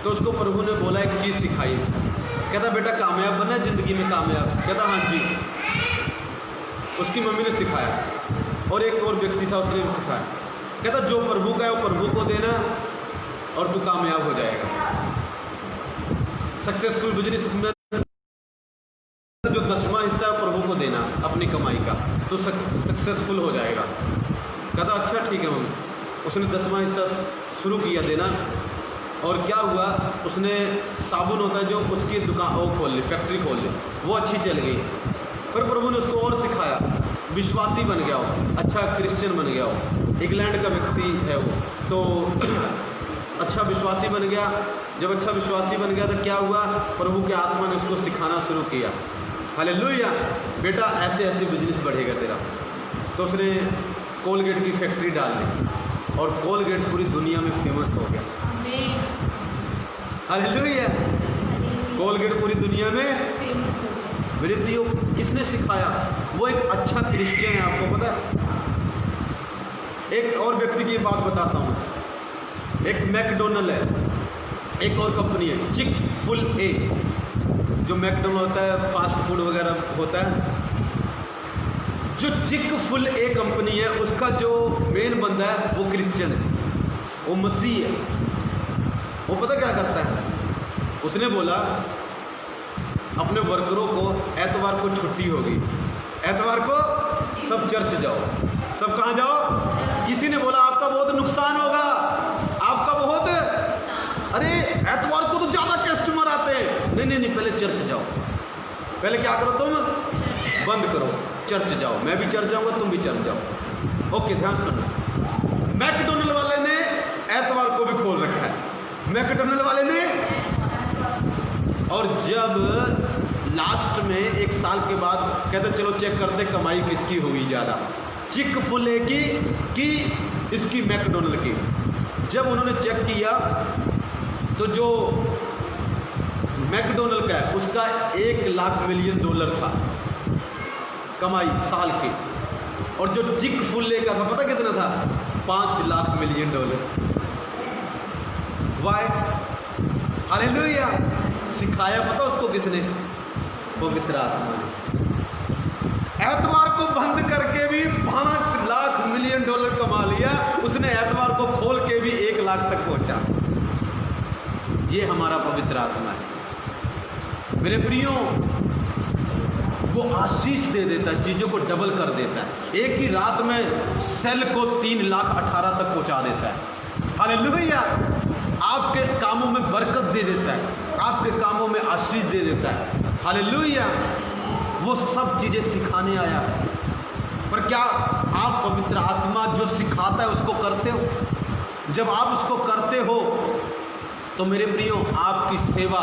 तो उसको प्रभु ने बोला एक चीज़ सिखाई, कहता बेटा कामयाब बनना है ज़िंदगी में, कामयाब। कहता हाँ जी। उसकी मम्मी ने सिखाया। और एक और व्यक्ति था, उसने भी सिखाया। कहता जो प्रभु का है वो प्रभु को देना और तू कामयाब हो जाएगा। सक्सेसफुल बिजनेस में जो 10वां हिस्सा है प्रभु को देना अपनी कमाई का, तो सक्सेसफुल हो जाएगा। कहता अच्छा ठीक है मम्मी। उसने 10वां हिस्सा शुरू किया देना, और क्या हुआ, उसने साबुन होता है जो, उसकी दुकान वो खोल ली, फैक्ट्री खोल ली, वो अच्छी चल गई। फिर प्रभु ने उसको और सिखाया, विश्वासी बन गया हो, अच्छा क्रिश्चियन बन गया हो। इंग्लैंड का व्यक्ति है वो, तो अच्छा विश्वासी बन गया। जब अच्छा विश्वासी बन गया तो क्या हुआ, प्रभु के आत्मा ने उसको सिखाना शुरू किया। हालेलुया। बेटा ऐसे ऐसे बिजनेस बढ़ेगा तेरा। तो उसने कोलगेट की फैक्ट्री डाल दी और कोलगेट पूरी दुनिया में फेमस हो गया। हालेलुया। कोलगेट पूरी दुनिया में फेमस हो गया। मेरे प्रियो, किसने सिखाया? वो एक अच्छा क्रिश्चियन है, आपको पता है। एक और व्यक्ति की बात बताता हूँ। एक मैकडोनल्ड है, एक और कंपनी है चिक फुल ए। जो मैकडोनल्ड होता है फास्ट फूड वगैरह होता है, जो चिक फुल ए कंपनी है उसका जो मेन बंदा है वो क्रिश्चियन है, वो मसीह है। वो पता क्या करता है, उसने बोला अपने वर्करों को एतवार को छुट्टी होगी, एतवार को सब चर्च जाओ। सब कहाँ जाओ? किसी ने बोला आपका बहुत नुकसान होगा, आपका बहुत, अरे एतवार को तो ज़्यादा कस्टमर आते हैं। नहीं नहीं नहीं, पहले चर्च जाओ। पहले क्या करो तुम? बंद करो, चर्च जाओ। मैं भी चर्च जाऊँगा, तुम भी चर्च जाओ। ओके, ध्यान सुनो। मैकडोनल्ड वाले ने एतवार को भी खोल रखा है, मैकडोनल्ड वाले ने। और जब लास्ट में एक साल के बाद कहते चलो चेक करते कमाई किसकी हुई ज़्यादा, चिक फुल ए की कि इसकी मैकडोनल्ड की। जब उन्होंने चेक किया तो जो मैकडोनल्ड का है उसका 1 लाख मिलियन डॉलर था कमाई साल की, और जो चिक फुल ए का था पता कितना था? 5 lakh million dollar. Why? Hallelujah. सिखाया पता उसको किसने? पवित्र आत्मा ने। एतवार को बंद करके भी 5 लाख मिलियन डॉलर कमा लिया उसने, एतवार को खोल के भी 1 लाख तक पहुंचा। ये हमारा पवित्र आत्मा है मेरे प्रियो। वो आशीष दे देता है, चीज़ों को डबल कर देता है। एक ही रात में सेल को 3,18,000 तक पहुंचा देता है। हालेलुया। आपके कामों में बरकत दे देता है, आपके कामों में आशीष दे देता है। हालेलुया। वो सब चीज़ें सिखाने आया है। पर क्या आप पवित्र आत्मा जो सिखाता है उसको करते हो? जब आप उसको करते हो तो मेरे प्रियो आपकी सेवा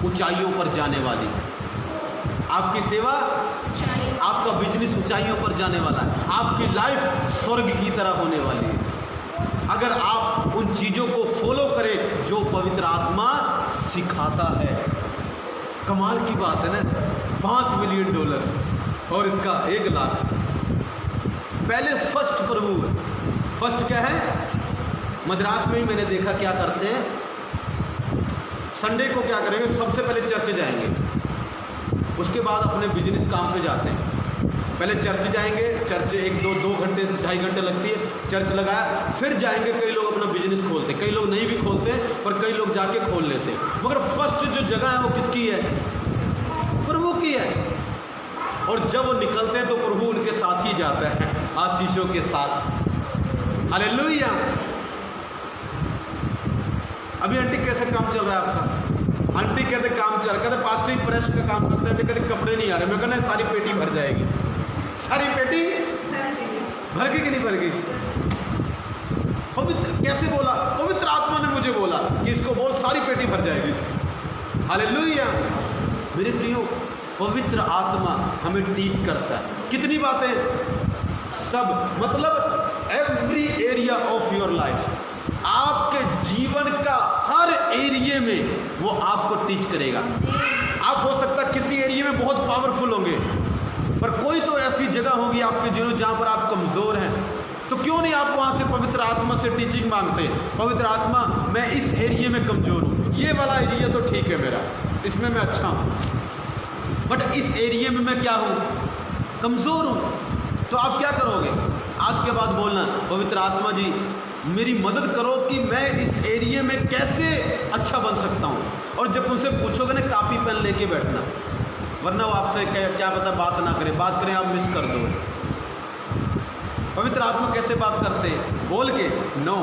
ऊंचाइयों पर जाने वाली है। आपकी सेवा, आपका बिजनेस ऊंचाइयों पर जाने वाला है। आपकी लाइफ स्वर्ग की तरह होने वाली है अगर आप उन चीज़ों को फॉलो करें जो पवित्र आत्मा सिखाता है। कमाल की बात है ना, 5 मिलियन डॉलर और इसका 1 लाख। पहले फर्स्ट प्रभु है। फर्स्ट क्या है? मद्रास में ही मैंने देखा क्या करते हैं, संडे को क्या करेंगे, सबसे पहले चर्च जाएंगे, उसके बाद अपने बिजनेस काम पे जाते हैं। पहले चर्च जाएंगे, चर्च 2 घंटे 2.5 घंटे लगती है, चर्च लगाया, फिर जाएंगे। कई लोग अपना बिजनेस खोलते, कई लोग नहीं भी खोलते, पर कई लोग जाके खोल लेते। मगर फर्स्ट जो जगह है वो किसकी है? प्रभु की है। और जब वो निकलते हैं तो प्रभु उनके साथ ही जाता है, आशीषों के साथ। हालेलुया। अभी आंटी कैसे काम चल रहा है आपका? आंटी कहते काम चल, कहते पास्टर प्रेस का काम करते हैं, कहते कपड़े नहीं आ रहे। मैं कहना सारी पेटी भर जाएगी। सारी पेटी भर गई कि नहीं भर गई? पवित्र कैसे बोला? पवित्र आत्मा ने मुझे बोला कि इसको बोल, सारी पेटी भर जाएगी इसकी। हालेलुया। मेरे प्रियो, पवित्र आत्मा हमें टीच करता है। कितनी बातें? सब, मतलब every area of your life, आपके जीवन का हर एरिया में वो आपको टीच करेगा। आप हो सकता किसी एरिया में बहुत पावरफुल होंगे, पर कोई तो ऐसी जगह होगी आपके जीवन जहाँ पर आप कमज़ोर हैं। तो क्यों नहीं आप वहाँ से पवित्र आत्मा से टीचिंग मांगते? पवित्र आत्मा, मैं इस एरिया में कमज़ोर हूँ, ये वाला एरिया तो ठीक है मेरा, इसमें मैं अच्छा हूँ, बट इस एरिया में मैं क्या हूँ? कमज़ोर हूँ। तो आप क्या करोगे? आज के बाद बोलना, पवित्र आत्मा जी मेरी मदद करो कि मैं इस एरिया में कैसे अच्छा बन सकता हूँ। और जब उनसे पूछोगे ना, कापी पेन लेके बैठना, वरना वो आपसे क्या पता बात ना करें, बात करें आप मिस कर दो। पवित्र आत्मा कैसे बात करते हैं? बोल के? नो,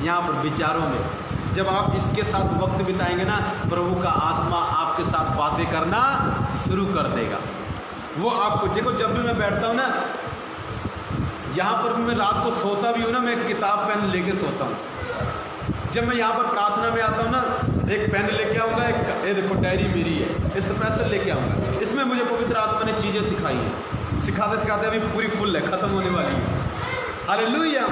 यहाँ पर विचारों में। जब आप इसके साथ वक्त बिताएंगे ना, प्रभु का आत्मा आपके साथ बातें करना शुरू कर देगा। वो आपको देखो, जब भी मैं बैठता हूँ ना, यहाँ पर भी मैं रात को सोता भी हूँ ना, मैं किताब पेन लेके सोता हूँ। जब मैं यहाँ पर प्रार्थना में आता हूँ ना, एक पेन लेके आऊँगा, ये देखो डायरी मेरी है, इस स्पेशल लेके आऊँगा। इसमें मुझे पवित्र आत्मा ने चीज़ें सिखाई हैं। सिखाते सिखाते अभी पूरी फुल है, ख़त्म होने वाली है। हालेलुया।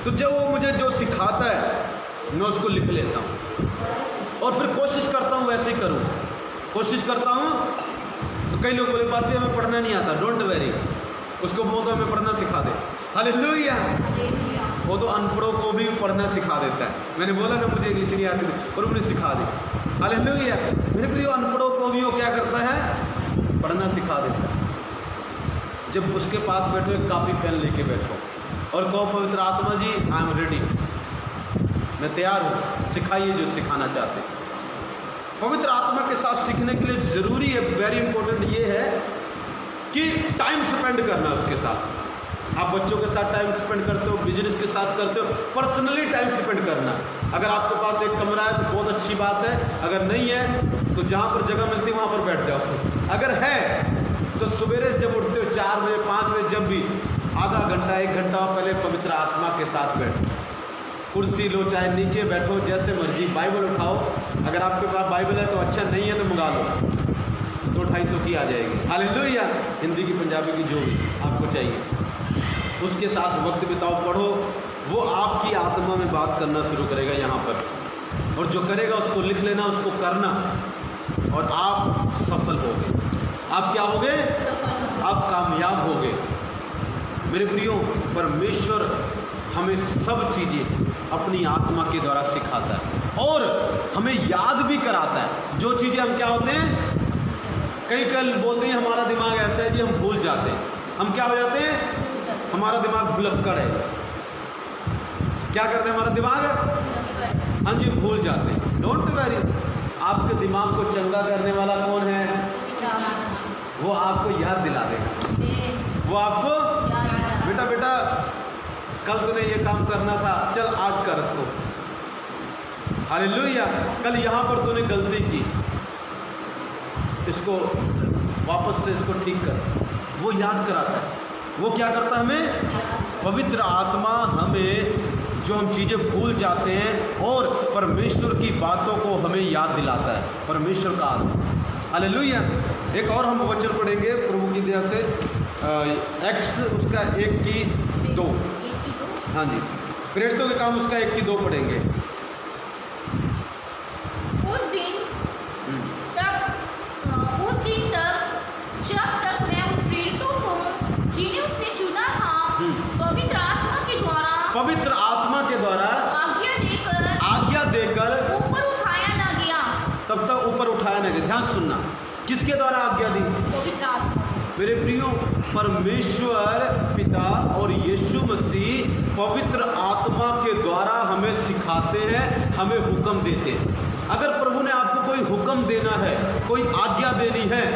तो जब वो मुझे जो सिखाता है मैं उसको लिख लेता हूँ और फिर कोशिश करता हूँ वैसे ही करूँ। कोशिश करता हूँ। तो कई लोग बोले पास्टर हमें पढ़ना नहीं आता, डोंट वेरी, उसको बोल दो हमें पढ़ना सिखा दे। हालेलुया। वो तो अनपढ़ों को भी पढ़ना सिखा देता है। मैंने बोला ना मुझे इंग्लिश नहीं आती थी, और उन्हें सिखा दी। हालेलुया। मेरे प्रिय, अनपढ़ों को भी वो क्या करता है? पढ़ना सिखा देता है। जब उसके पास बैठो, एक कापी पेन लेके बैठो और कहो, पवित्र आत्मा जी आई एम रेडी, मैं तैयार हूँ, सिखाइए जो सिखाना चाहते हैं। पवित्र आत्मा के साथ सीखने के लिए ज़रूरी है, वेरी इंपॉर्टेंट ये है कि टाइम स्पेंड करना उसके साथ। आप बच्चों के साथ टाइम स्पेंड करते हो, बिजनेस के साथ करते हो, पर्सनली टाइम स्पेंड करना। अगर आपके पास एक कमरा है तो बहुत अच्छी बात है, अगर नहीं है तो जहाँ पर जगह मिलती है वहाँ पर बैठ जाओ। अगर है तो सवेरे जब उठते हो 4 बजे 5 बजे, जब भी आधा घंटा 1 घंटा पहले पवित्र आत्मा के साथ बैठो। कुर्सी लो, चाहे नीचे बैठो, जैसे मर्जी। बाइबल उठाओ, अगर आपके पास बाइबल है तो अच्छा, नहीं है तो मंगा लो, 200-250 की आ जाएगी। हालेलुया। हिंदी की, पंजाबी की, जो भी आपको चाहिए, उसके साथ वक्त बिताओ, पढ़ो। वो आपकी आत्मा में बात करना शुरू करेगा यहाँ पर, और जो करेगा उसको लिख लेना, उसको करना, और आप सफल होगे। आप क्या होगे? आप कामयाब होगे। मेरे प्रियो, परमेश्वर हमें सब चीज़ें अपनी आत्मा के द्वारा सिखाता है और हमें याद भी कराता है। जो चीज़ें हम क्या होते हैं, कई कल बोलते हैं हमारा दिमाग ऐसा है जी, हम भूल जाते हैं। हम क्या हो जाते हैं, हमारा दिमाग भुलक्कड़ है। क्या करते हैं हमारा दिमाग, हाँ जी, भूल जाते हैं। डोंट वरी, आपके दिमाग को चंगा करने वाला कौन है, वो आपको याद दिला देगा। वो आपको बेटा बेटा कल तूने ये काम करना था, चल आज कर इसको, हालेलुया। कल यहाँ पर तूने गलती की, इसको वापस से इसको ठीक कर। वो याद कराता है। वो क्या करता है हमें, पवित्र आत्मा हमें जो हम चीज़ें भूल जाते हैं और परमेश्वर की बातों को हमें याद दिलाता है, परमेश्वर का आत्मा, हालेलुया। एक और हम वचन पढ़ेंगे प्रभु की दया से, एक्ट्स उसका 1:2, हाँ जी, प्रेरितों के काम उसका 1:2 पढ़ेंगे। उस दिन तक जब तक मैं उन प्रेरितों को जिन्हें उसने चुना था पवित्र आत्मा के द्वारा आज्ञा देकर ऊपर उठाया न गया, तब तक ऊपर उठाया न गया। ध्यान सुनना, किसके द्वारा आज्ञा दी, पवित्र आत्मा। मेरे प्रियो, परमेश्वर पिता और यीशु मसीह पवित्र आत्मा के द्वारा हमें सिखाते हैं, हमें हुक्म देते हैं। अगर प्रभु ने आपको कोई हुक्म देना है, कोई आज्ञा देनी है,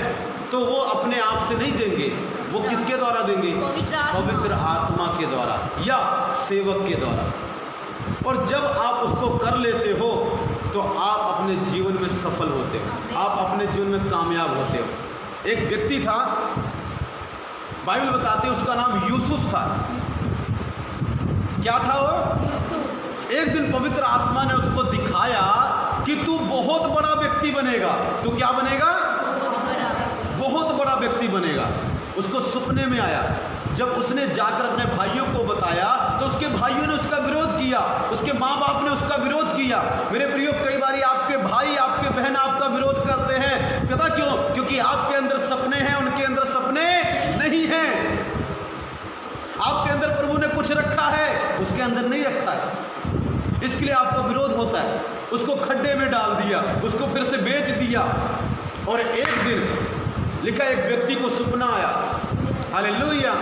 तो वो अपने आप से नहीं देंगे, वो किसके द्वारा देंगे, पवित्र आत्मा के द्वारा या सेवक के द्वारा। और जब आप उसको कर लेते हो तो आप अपने जीवन में सफल होते हो, आप अपने जीवन में कामयाब होते हो। एक व्यक्ति था, बाइबल बताते हैं उसका नाम यूसुफ था। क्या था वो, एक दिन पवित्र आत्मा ने उसको दिखाया कि तू बहुत बड़ा व्यक्ति बनेगा। तू क्या बनेगा, बहुत बड़ा व्यक्ति बनेगा। उसको सपने में आया। जब उसने जाकर अपने भाइयों को बताया तो उसके भाइयों ने उसका विरोध किया, उसके माँ बाप ने उसका विरोध किया। मेरे प्रियो, कई बार आपके भाई आपके बहन आपका विरोध करते हैं। पता क्यों, क्योंकि आपके अंदर सपने हैं, उनके अंदर सपने नहीं हैं। आपके अंदर प्रभु ने कुछ रखा है, उसके अंदर नहीं रखा है, इसके लिए आपका विरोध होता है। उसको खड्डे में डाल दिया, उसको फिर से बेच दिया। और एक दिन लिखा, एक व्यक्ति को सपना आया, हालेलुया।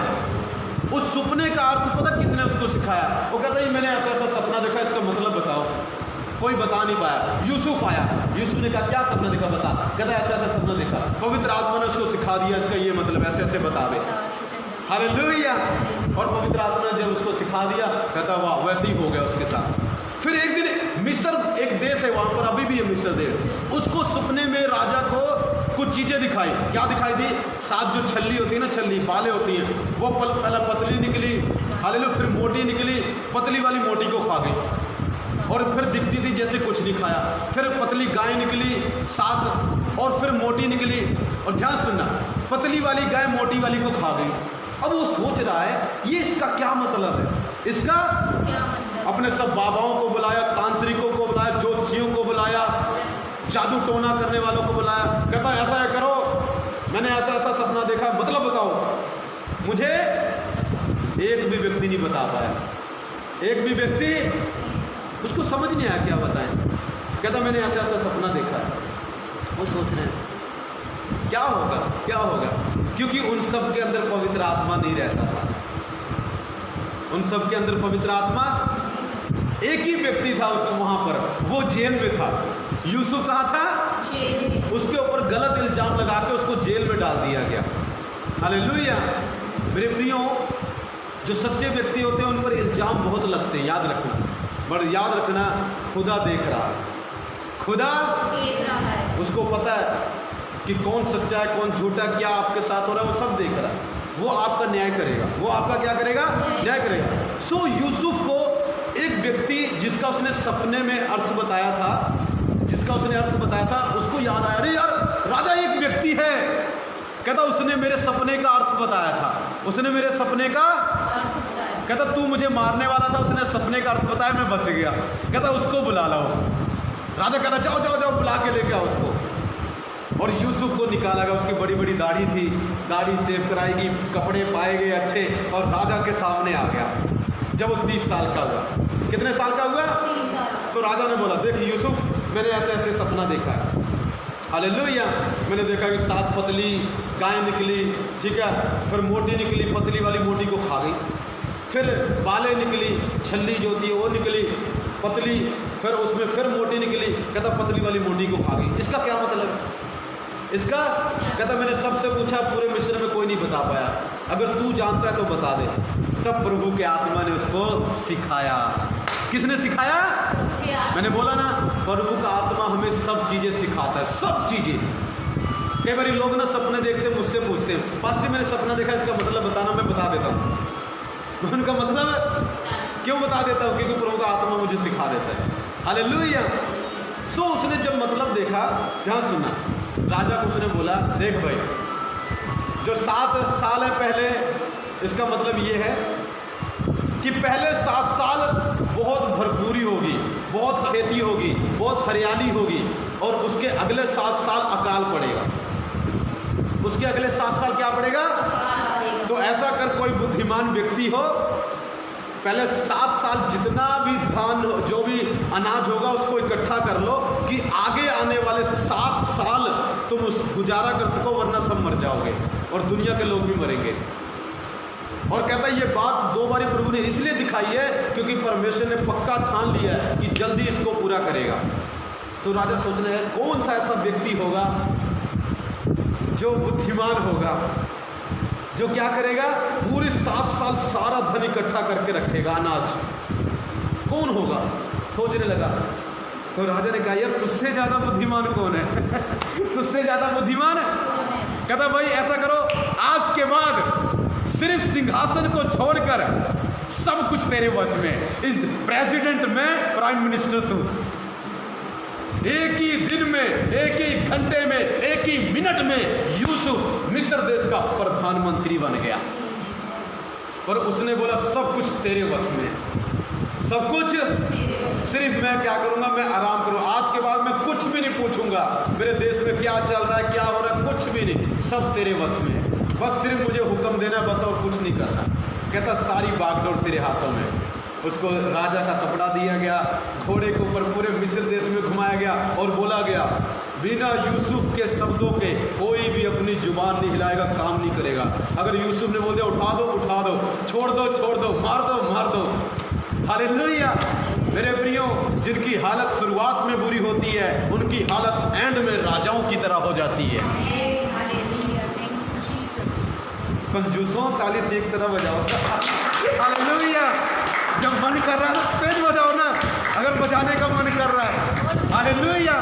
उस सपने का अर्थ पता किसने उसको सिखाया, वो कहता है मैंने ऐसा ऐसा सपना देखा, इसका मतलब बताओ। कोई बता नहीं पाया। यूसुफ आया, यूसुफ ने कहा क्या सपना देखा, बता। कहता ऐसा ऐसा सपना देखा। पवित्र आत्मा ने उसको सिखा दिया, इसका ये मतलब ऐसे ऐसे बता दे, हालेलुया। और पवित्र आत्मा ने जब उसको सिखा दिया, कहता वाह, वैसे ही हो गया उसके साथ। फिर एक दिन मिस्र एक देश है, वहाँ पर अभी भी है मिस्र देश, उसको सपने में राजा को कुछ चीज़ें दिखाई। क्या दिखाई दी, 7 जो छल्ली होती है ना, छल्ली बालें होती हैं, वो पहले पतली निकली, हालेलुया, फिर मोटी निकली, पतली वाली मोटी को खा गई। और फिर दिखती थी जैसे कुछ नहीं खाया। फिर पतली गाय निकली 7, और फिर मोटी निकली। और ध्यान सुनना, पतली वाली गाय मोटी वाली को खा गई। अब वो सोच रहा है ये इसका क्या मतलब है, इसका अपने सब बाबाओं को बुलाया, तांत्रिकों को बुलाया, ज्योतिषियों को बुलाया, जादू टोना करने वालों को बुलाया। कहता ऐसा है करो, मैंने ऐसा ऐसा सपना देखा, मतलब बताओ। मुझे एक भी व्यक्ति नहीं बता पाया, एक भी व्यक्ति, उसको समझ नहीं आया क्या बताएं। कहता मैंने ऐसा ऐसा सपना देखा है। वो सोच रहे हैं क्या होगा क्या होगा, क्योंकि उन सब के अंदर पवित्र आत्मा नहीं रहता था। उन सब के अंदर पवित्र आत्मा, एक ही व्यक्ति था उस वहाँ पर, वो जेल में था। यूसुफ कहाँ था, उसके ऊपर गलत इल्जाम लगा के उसको जेल में डाल दिया गया, हालेलुया। मेरे प्रियो, जो सच्चे व्यक्ति होते हैं उन पर इल्जाम बहुत लगते हैं, याद रखना, बट याद रखना, खुदा देख रहा है, खुदा देख रहा है। उसको पता है कि कौन सच्चा है कौन झूठा, क्या आपके साथ हो रहा है, वो सब देख रहा है। वो आपका न्याय करेगा, वो आपका क्या करेगा, न्याय करेगा। सो यूसुफ को एक व्यक्ति जिसका उसने सपने में अर्थ बताया था, जिसका उसने अर्थ बताया था, उसको याद आया, अरे यार राजा एक व्यक्ति है। कहता उसने मेरे सपने का अर्थ बताया था, उसने मेरे सपने का, कहता तू मुझे मारने वाला था, उसने सपने का अर्थ बताया, मैं बच गया। कहता उसको बुला लाओ। राजा कहता जाओ जाओ जाओ, बुला के लेके आओ उसको। और यूसुफ को निकाला गया, उसकी बड़ी बड़ी दाढ़ी थी, दाढ़ी सेव कराई गई, कपड़े पाए गए अच्छे, और राजा के सामने आ गया। जब वो 30 साल का हुआ। कितने साल का हुआ? 30 साल। तो राजा ने बोला, देख यूसुफ, मैंने ऐसे ऐसे सपना देखा है। हालेलुया। मैंने देखा कि 7 पतली गाय निकली, ठीक है, फिर मोटी निकली, पतली वाली मोटी को खा गई। फिर बालें निकली, छल्ली जो होती है वो निकली पतली, फिर उसमें फिर मोटी निकली। कहता पतली वाली मोटी को खा गई। इसका क्या मतलब है? इसका कहता मैंने सबसे पूछा, पूरे मिस्र में कोई नहीं बता पाया, अगर तू जानता है तो बता दे। तब प्रभु के आत्मा ने उसको सिखाया। किसने सिखाया? मैंने बोला ना, प्रभु का आत्मा हमें सब चीज़ें सिखाता है, सब चीज़ें। कई बार लोग ना सपने देखते हैं, मुझसे पूछते हैं, पास्टर मैंने सपना देखा, इसका मतलब बताना। मैं बता देता हूँ। उनका मतलब क्यों बता देता हूँ? क्योंकि प्रभु का आत्मा मुझे सिखा देता है। हालेलुया। सो उसने जब मतलब देखा, ध्यान सुना, राजा को उसने बोला, देख भाई, जो 7 साल है पहले, इसका मतलब ये है कि पहले 7 साल बहुत भरपूरी होगी, बहुत खेती होगी, बहुत हरियाली होगी, और उसके अगले 7 साल अकाल पड़ेगा। उसके अगले 7 साल क्या पड़ेगा? तो ऐसा कर, कोई बुद्धिमान व्यक्ति हो, पहले 7 साल जितना भी धान, जो भी अनाज होगा, उसको इकट्ठा कर लो कि आगे आने वाले 7 साल तुम उस गुजारा कर सको, वरना सब मर जाओगे और दुनिया के लोग भी मरेंगे। और कहता है ये बात 2 बारी प्रभु ने इसलिए दिखाई है क्योंकि परमेश्वर ने पक्का ठान लिया है कि जल्दी इसको पूरा करेगा। तो राजा सोच रहे हैं कौन सा ऐसा व्यक्ति होगा जो बुद्धिमान होगा, जो क्या करेगा, पूरे 7 साल सारा धन इकट्ठा करके रखेगा, अनाज। कौन होगा? सोचने लगा। तो राजा ने कहा, यार तुझसे ज़्यादा बुद्धिमान कौन है? तुझसे ज़्यादा बुद्धिमान है? कहता भाई ऐसा करो, आज के बाद सिर्फ सिंहासन को छोड़कर सब कुछ तेरे वश में। इस प्रेसिडेंट में, प्राइम मिनिस्टर तू। एक ही दिन में, एक ही घंटे में, एक ही मिनट में यूसुफ मिस्र देश का प्रधानमंत्री बन गया। और उसने बोला सब कुछ तेरे वश में, सब कुछ। सिर्फ मैं क्या करूंगा, मैं आराम करूंगा। आज के बाद मैं कुछ भी नहीं पूछूंगा मेरे देश में क्या चल रहा है, क्या हो रहा है, कुछ भी नहीं, सब तेरे वश में। बस सिर्फ मुझे हुक्म देना, बस, और कुछ नहीं करना। कहता सारी बागडोर तेरे हाथों में। उसको राजा का कपड़ा दिया गया, घोड़े के ऊपर पूरे मिस्र देश में घुमाया गया, और बोला गया बिना यूसुफ के शब्दों के कोई भी अपनी जुबान नहीं हिलाएगा, काम नहीं करेगा। अगर यूसुफ ने बोल दिया उठा दो, उठा दो, छोड़ दो, छोड़ दो, मार दो, मार दो। हालेलुया। मेरे प्रियो, जिनकी हालत शुरुआत में बुरी होती है, उनकी हालत एंड में राजाओं की तरह हो जाती है। कंजूसों, ताली ठीक तरह बजाओ। हालेलुया। जब मन कर रहा है तो तेज बजाओ ना, अगर बजाने का मन कर रहा है। हालेलुया।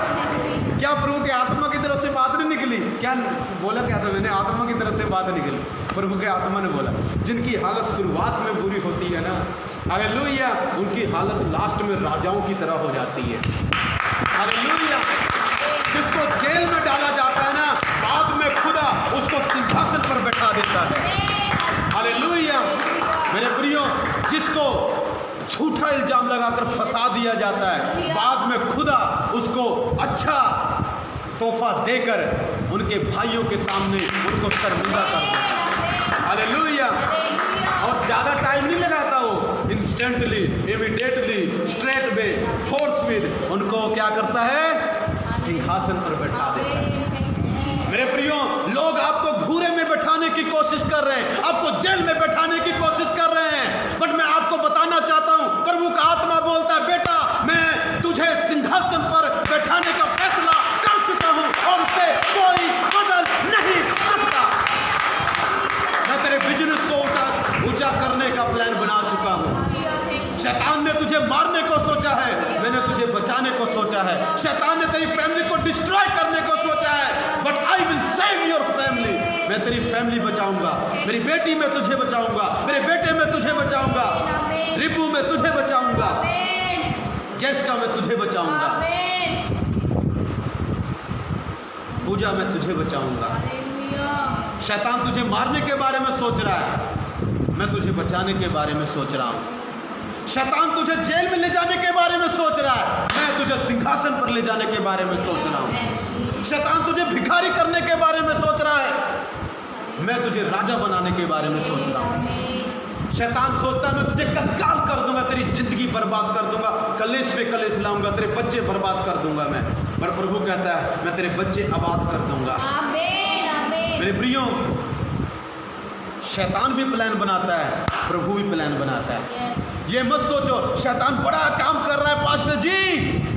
क्या प्रभु के आत्मा की तरफ से बात नहीं निकली? क्या बोला? क्या था मैंने? आत्मा की तरफ से बात निकली। प्रभु के आत्मा ने बोला जिनकी हालत शुरुआत में बुरी होती है ना, हालेलुया, उनकी हालत लास्ट में राजाओं की तरह हो जाती है। हालेलुया। जिसको जेल में डाला जाता है ना, बाद में खुदा उसको सिंहासन पर बैठा देता है। हालेलुया। मेरे प्रियो, जिसको झूठा इल्जाम लगाकर फंसा दिया जाता है, बाद में खुदा उसको अच्छा तोहफा देकर उनके भाइयों के सामने उनको शर्मिंदा कर देता है। हालेलुया। और ज़्यादा टाइम नहीं लगाता वो, instantly, immediately, straight way, fourth with उनको क्या करता है? सिंहासन पर बैठा देता है। मेरे प्रियो, लोग आपको घूरे में बैठाने की कोशिश कर रहे हैं, आपको जेल में बैठाने की कोशिश कर रहे हैं, बट मैं आपको बताना चाहता हूं, प्रभु का आत्मा बोलता है, बेटा मैं तुझे सिंहासन पर बैठाने का फैसला कर चुका हूं और उसे कोई बदल नहीं सकता। मैं तेरे बिजनेस को ऊंचा करने का प्लान बना चुका हूं। शैतान ने तुझे मारने को सोचा है, मैंने तुझे बचाने को सोचा है। शैतान ने तेरी फैमिली को डिस्ट्रॉय करने को सोचा है, but I will save your family. मैं तेरी फैमिली बचाऊंगा, मेरी बेटी में तुझे बचाऊंगा, मेरे बेटे में तुझे बचाऊंगा, रिपू में तुझे बचाऊंगा, जैसिका में तुझे बचाऊंगा, पूजा में तुझे बचाऊंगा। शैतान तुझे मारने के बारे में सोच रहा है, मैं तुझे बचाने के बारे में सोच रहा हूं। शैतान तुझे जेल में ले जाने के बारे में सोच रहा है, मैं तुझे सिंहासन पर ले जाने के बारे में सोच रहा हूँ। शैतान तुझे भिखारी करने के बारे में सोच रहा है, मैं तुझे राजा बनाने के बारे में सोच रहा हूँ। शैतान सोचता है मैं तुझे कंगाल कर दूंगा, तेरी जिंदगी बर्बाद कर दूंगा, कलेश पे कलेश लाऊंगा, तेरे बच्चे बर्बाद कर दूंगा मैं। पर प्रभु कहता है मैं तेरे बच्चे आबाद कर दूंगा। आमीन, आमीन। मेरे प्रियो, शैतान भी प्लान बनाता है, प्रभु भी प्लान बनाता है। यस। ये मत सोचो शैतान बड़ा काम कर रहा है पास्टर जी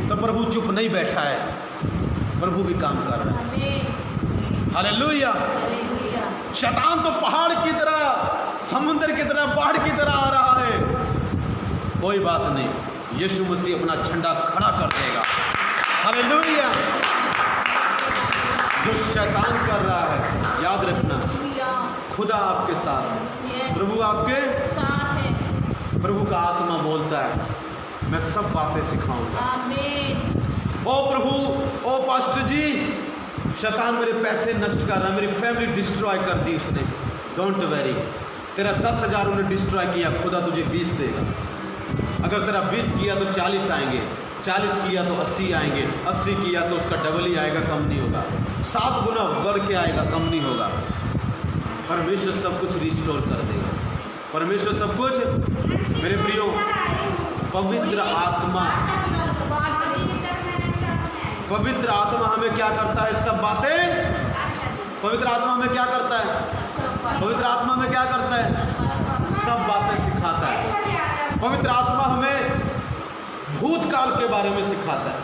तो प्रभु चुप नहीं बैठा है, प्रभु भी काम कर रहा है। आमीन, हालेलुया। हालेलुया। शैतान तो पहाड़ की तरह, समुद्र की तरह, बाढ़ की तरह आ रहा है, कोई बात नहीं, यीशु मसीह अपना झंडा खड़ा कर देगा। हालेलुया। जो शैतान कर रहा है याद रखना हालेलुया। खुदा आपके साथ है, यस। प्रभु आपके साथ है। प्रभु का आत्मा बोलता है मैं सब बातें सिखाऊंगा। आमीन। ओ प्रभु, ओ पास्टर जी, शैतान मेरे पैसे नष्ट कर रहा है, मेरी फैमिली डिस्ट्रॉय कर दी उसने। डोंट वेरी, तेरा 10,000 उन्हें डिस्ट्रॉय किया, खुदा तुझे 20 देगा। अगर तेरा 20 किया तो 40 आएंगे, 40 किया तो 80 आएंगे, 80 किया तो उसका डबल ही आएगा, कम नहीं होगा, 7 गुना बढ़ के आएगा, कम नहीं होगा। परमेश्वर सब कुछ रिस्टोर कर देगा, परमेश्वर सब कुछ। मेरे प्रियो, पवित्र आत्मा, पवित्र आत्मा हमें क्या करता है? सब बातें, पवित्र आत्मा हमें क्या करता है? पवित्र आत्मा में क्या करता है? सब बातें सिखाता है। पवित्र आत्मा हमें भूतकाल के बारे में सिखाता है,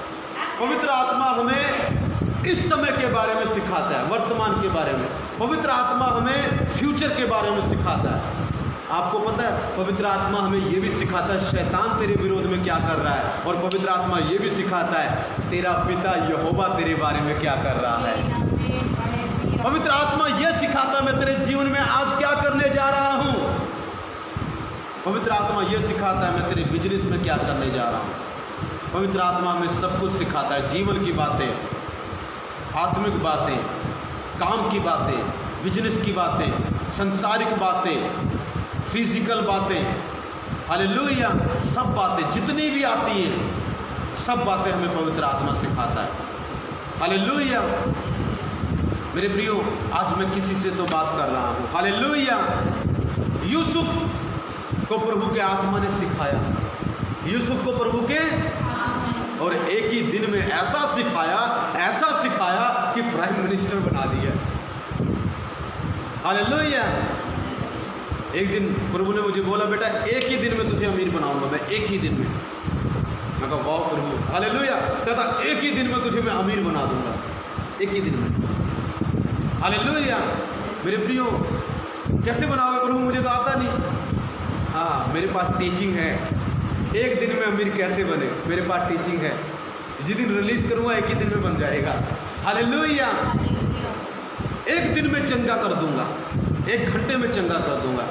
पवित्र आत्मा हमें इस समय के बारे में सिखाता है, वर्तमान के बारे में। पवित्र आत्मा हमें फ्यूचर के बारे में सिखाता है। आपको पता है पवित्र आत्मा हमें ये भी सिखाता है शैतान तेरे विरोध में क्या कर रहा है, और पवित्र आत्मा ये भी सिखाता है तेरा पिता यहोवा तेरे बारे में क्या कर रहा है। पवित्र आत्मा ये सिखाता है मैं तेरे जीवन में आज क्या करने जा रहा हूँ। पवित्र आत्मा ये सिखाता है मैं तेरे बिजनेस में क्या करने जा रहा हूँ। पवित्र आत्मा हमें सब कुछ सिखाता है, जीवन की बातें, आत्मिक बातें, काम की बातें, बिजनेस की बातें, संसारिक बातें, फिजिकल बातें। हालेलुया। सब बातें जितनी भी आती हैं, सब बातें हमें पवित्र आत्मा सिखाता है। हालेलुया। मेरे प्रियो, आज मैं किसी से तो बात कर रहा हूँ। हालेलुया। यूसुफ को प्रभु के आत्मा ने सिखाया, यूसुफ को प्रभु के, और एक ही दिन में ऐसा सिखाया कि प्राइम मिनिस्टर बना दिया। हालेलुया। एक दिन प्रभु ने मुझे बोला बेटा एक ही दिन में तुझे अमीर बनाऊंगा, मैं एक ही दिन में। मैं कहा वाह प्रभु, हालेलुया। कहता एक ही दिन में तुझे मैं अमीर बना दूंगा, एक ही दिन में। हालेलुया। मेरे प्रियो, कैसे बनाओगे प्रभु, मुझे तो आता नहीं। हाँ, मेरे पास टीचिंग है, एक दिन में अमीर कैसे बने, मेरे पास टीचिंग है। जिस दिन रिलीज करूँगा एक ही दिन में बन जाएगा। हालेलुया। एक दिन में चंगा कर दूंगा, 1 घंटे में चंगा कर दूंगा।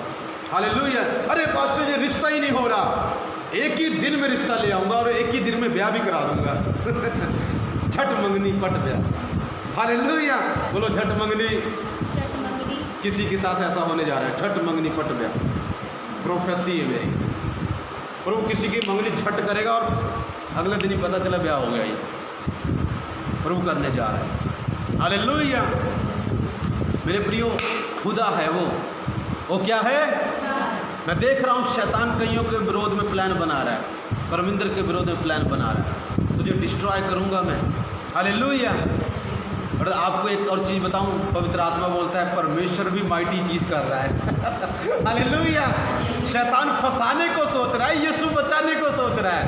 हालेलुया। अरे पास्टर ये रिश्ता ही नहीं हो रहा, एक ही दिन में रिश्ता ले आऊँगा और एक ही दिन में ब्याह भी करा दूंगा। झट मंगनी पट ब्याह। हालेलुया। बोलो झट मंगनी। किसी के साथ ऐसा होने जा रहा है, झट मंगनी पट ब्याह, प्रोफेसी है मेरी। प्रभु किसी की मंगनी झट करेगा और अगले दिन ही पता चला ब्याह हो गया, ये प्रभु करने जा रहा है। हालेलुया। मेरे प्रियो, खुदा है वो क्या है? मैं देख रहा हूँ शैतान कईयों के विरोध में प्लान बना रहा है, परमिंदर के विरोध में प्लान बना रहा है, तुझे डिस्ट्रॉय करूँगा मैं। हालेलुया। और आपको एक और चीज़ बताऊँ, पवित्र आत्मा बोलता है परमेश्वर भी माइटी चीज़ कर रहा है। हालेलुया। शैतान फंसाने को सोच रहा है, यीशु बचाने को सोच रहा है।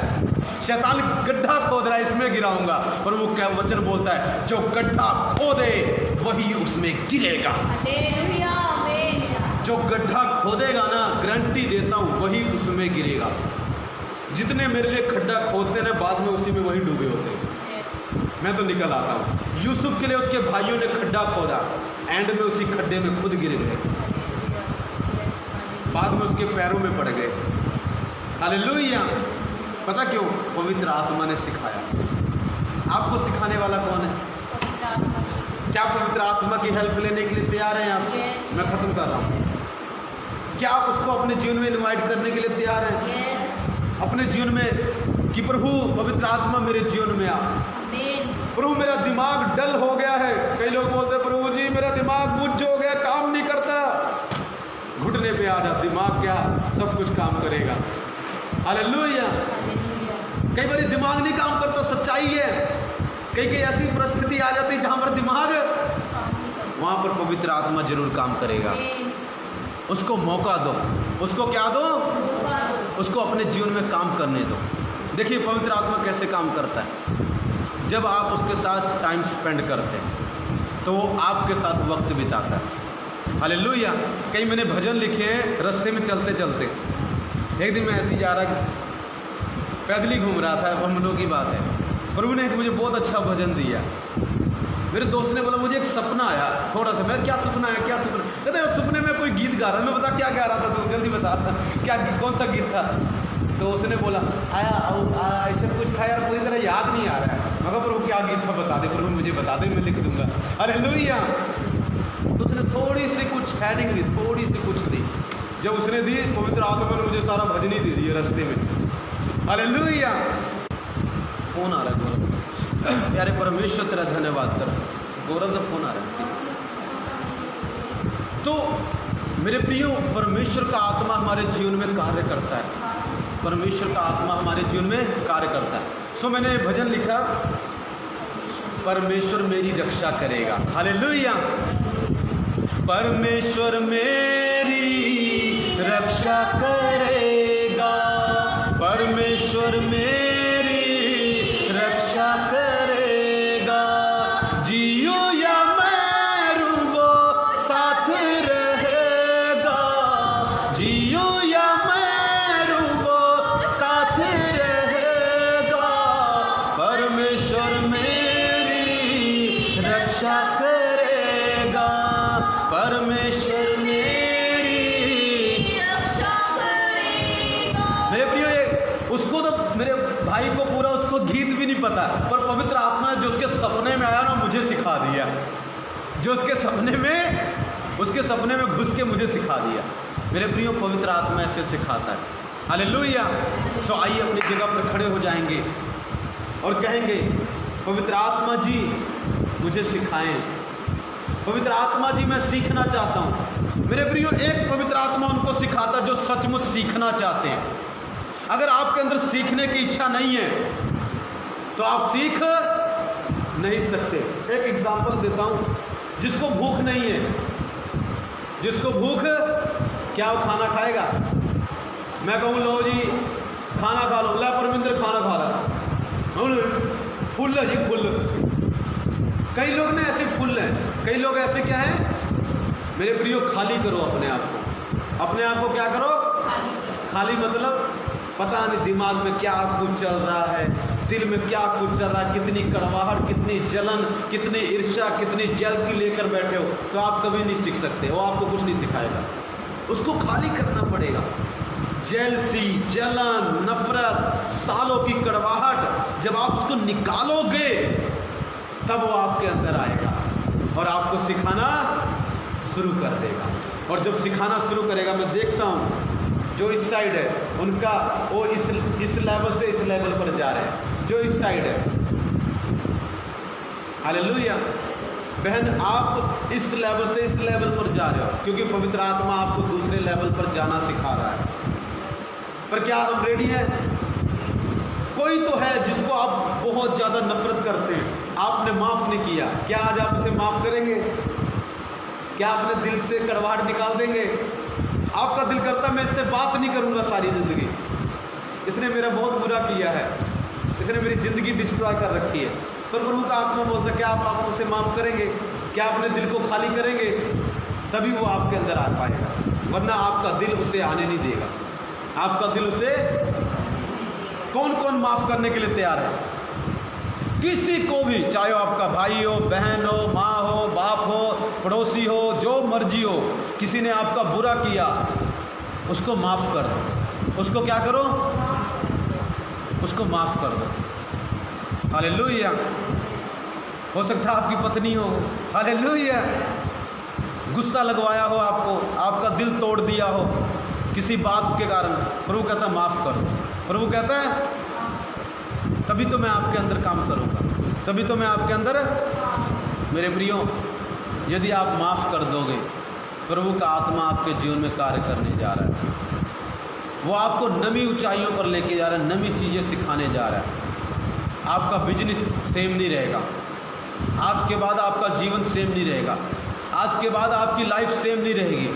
शैतान गड्ढा खोद रहा है, इसमें गिराऊंगा, पर वो क्या वचन बोलता है, जो गड्ढा खोदे वही उसमें गिरेगा। हालेलुया। आमीन। जो गड्ढा खोदेगा ना, गारंटी देता हूँ वही उसमें गिरेगा। जितने मेरे लिए खड्डा खोदते ना, बाद में उसी में वही डूबे होते हैं। मैं तो निकल आता हूँ। यूसुफ के लिए उसके भाइयों ने खड्डा खोदा, एंड में उसी खड्डे में खुद गिर गए, बाद में उसके पैरों में पड़ गए। हालेलुया। पता क्यों? पवित्र आत्मा ने सिखाया। आपको सिखाने वाला कौन है? क्या पवित्र आत्मा की हेल्प लेने के लिए तैयार हैं आप? Yes. मैं खत्म कर रहा हूँ। क्या आप उसको अपने जीवन में इनवाइट करने के लिए तैयार हैं? Yes. अपने जीवन में कि प्रभु पवित्र आत्मा मेरे जीवन में आ। आमीन। प्रभु मेरा दिमाग डल हो गया है। कई लोग बोलते हैं प्रभु जी मेरा दिमाग बुझ हो गया, काम नहीं करता, घुटने पे आ जा, दिमाग क्या सब कुछ काम करेगा। हालेलुया। कई बार दिमाग नहीं काम करता, सच्चाई है। कई ऐसी परिस्थिति आ जाती है जहां पर दिमाग, वहां पर पवित्र आत्मा जरूर काम करेगा। उसको मौका दो, उसको क्या दो, उसको अपने जीवन में काम करने दो। देखिए पवित्र आत्मा कैसे काम करता है। जब आप उसके साथ टाइम स्पेंड करते हैं तो वो आपके साथ वक्त बिताता है। हालेलुया। कई मैंने भजन लिखे हैं रास्ते में चलते चलते। एक दिन मैं ऐसे ही जा रहा, पैदल ही घूम रहा था, हम लोगों की बात है, प्रभु ने मुझे बहुत अच्छा भजन दिया। मेरे दोस्त ने बोला मुझे एक सपना आया थोड़ा सा। मैं क्या सपना है, क्या सपना? कहते हैं सपने में कोई गीत गा रहा है। मैं बता क्या गा रहा था, तू जल्दी बता क्या कौन सा गीत था। तो उसने बोला आया ऐसा कुछ था यार, पूरी तरह याद नहीं आ रहा है। मगर प्रभु क्या गीत था बता दे, प्रभु मुझे बता दे, मैं लिख दूंगा। हालेलुया। तो उसने थोड़ी सी कुछ हेडिंग दी, थोड़ी सी कुछ दी। जब उसने दी, पवित्र आत्मा ने मुझे सारा भजन ही दे दिया रास्ते में। हालेलुया। फोन आ रहा है गौरव। प्यारे परमेश्वर तेरा धन्यवाद कर। गौरव का फोन आ रहा है। तो मेरे प्रियो, परमेश्वर का आत्मा हमारे जीवन में कार्य करता है। परमेश्वर का आत्मा हमारे जीवन में कार्य करता है। सो मैंने भजन लिखा, परमेश्वर मेरी रक्षा करेगा। हालेलुया। परमेश्वर मेरी रक्षा करेगा, परमेश्वर मेरी रक्षा करेगा। जियो या मरूं वो साथ रहेगा, जियो या मरूं वो साथ रहेगा। परमेश्वर मेरी रक्षा करेगा, परमेश्वर मेरी रक्षा करेगा। मेरे प्रियो, उसको तो मेरे भाई को पूरा उसको गीत भी नहीं पता, पर पवित्र आत्मा ने जो उसके सपने में आया ना मुझे सिखा दिया। जो उसके सपने में घुस के मुझे सिखा दिया। मेरे प्रियो, पवित्र आत्मा ऐसे सिखाता है। हालेलुया। सो आइए अपनी जगह पर खड़े हो जाएंगे और कहेंगे पवित्र आत्मा जी मुझे सिखाएं। पवित्र आत्मा जी मैं सीखना चाहता हूँ। मेरे प्रियो, एक पवित्र आत्मा उनको सिखाता जो सचमुच सीखना चाहते हैं। अगर आपके अंदर सीखने की इच्छा नहीं है तो आप सीख नहीं सकते। एक एग्जांपल देता हूँ। जिसको भूख नहीं है, जिसको भूख, क्या वो खाना खाएगा? मैं कहूँ लो जी खाना खा लो, ला परमिंदर खाना खा रहा, फुल है जी फुल। कई लोग ना ऐसे फुल हैं, कई लोग ऐसे क्या हैं? मेरे प्रियो, खाली करो अपने आप को। अपने आप को क्या करो? खाली मतलब पता नहीं दिमाग में क्या कुछ चल रहा है, दिल में क्या कुछ चल रहा है, कितनी कड़वाहट, कितनी जलन, कितनी ईर्ष्या, कितनी जेलसी लेकर बैठे हो, तो आप कभी नहीं सीख सकते। वो आपको कुछ नहीं सिखाएगा। उसको खाली करना पड़ेगा। जेलसी, जलन, नफरत, सालों की कड़वाहट, जब आप उसको निकालोगे तब वो आपके अंदर आएगा और आपको सिखाना शुरू कर देगा। और जब सिखाना शुरू करेगा, मैं देखता हूँ जो इस साइड है उनका वो इस लेवल से इस लेवल पर जा रहे हैं, जो इस साइड है। हालेलुया। बहन, आप इस लेवल से इस लेवल पर जा रहे हो क्योंकि पवित्र आत्मा आपको दूसरे लेवल पर जाना सिखा रहा है। पर क्या हम रेडी हैं? कोई तो है जिसको आप बहुत ज़्यादा नफरत करते हैं, आपने माफ़ नहीं किया। क्या आज आप इसे माफ़ करेंगे? क्या अपने दिल से कड़वाहट निकाल देंगे? आपका दिल करता मैं इससे बात नहीं करूंगा सारी ज़िंदगी, इसने मेरा बहुत बुरा किया है, इसने मेरी ज़िंदगी डिस्ट्रॉय कर रखी है। पर प्रभु का आत्मा बोलता है क्या आप उसे माफ़ करेंगे? क्या अपने दिल को खाली करेंगे? तभी वो आपके अंदर आ पाएगा, वरना आपका दिल उसे आने नहीं देगा। आपका दिल उसे, कौन कौन माफ़ करने के लिए तैयार है? किसी को भी, चाहे आपका भाई हो, बहन हो, माँ हो, बाप हो, पड़ोसी हो, जो मर्जी हो, किसी ने आपका बुरा किया उसको माफ़ कर दो। उसको क्या करो? उसको माफ़ कर दो। हालेलुया। हो सकता है आपकी पत्नी हो, हालेलुया, गुस्सा लगवाया हो आपको, आपका दिल तोड़ दिया हो किसी बात के कारण, प्रभु कहता है माफ़ कर दो। प्रभु कहता है तभी तो मैं आपके अंदर काम करूँगा, तभी तो मैं आपके अंदर। मेरे प्रियो, यदि आप माफ़ कर दोगे प्रभु का आत्मा आपके जीवन में कार्य करने जा रहा है। वो आपको नवी ऊंचाइयों पर लेके जा रहा है, नवी चीज़ें सिखाने जा रहा है। आपका बिजनेस सेम नहीं रहेगा, आज के बाद आपका जीवन सेम नहीं रहेगा, आज के बाद आपकी लाइफ सेम नहीं रहेगी।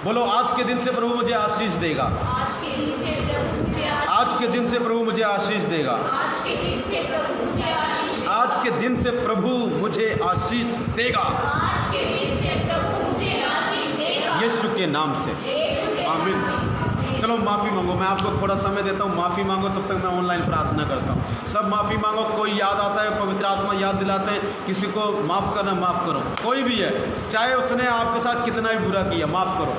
बोलो, आज के दिन से प्रभु मुझे आशीष देगा, आज के दिन से प्रभु मुझे आज के दिन से प्रभु मुझे आशीष देगा, आज के दिन से प्रभु मुझे आशीष आज के दिन से प्रभु मुझे आशीष देगा, आज के दिन से प्रभु मुझे आशीष देगा, यीशु के नाम से, यीशु के नाम आमीन। में। चलो माफ़ी मांगो, मैं आपको थोड़ा समय देता हूँ, माफ़ी मांगो, तब तक मैं ऑनलाइन प्रार्थना करता हूँ। सब माफ़ी मांगो, कोई याद आता है, पवित्र आत्मा याद दिलाते हैं, किसी को माफ़ करना माफ़ करो, कोई भी है, चाहे उसने आपके साथ कितना भी बुरा किया, माफ़ करो।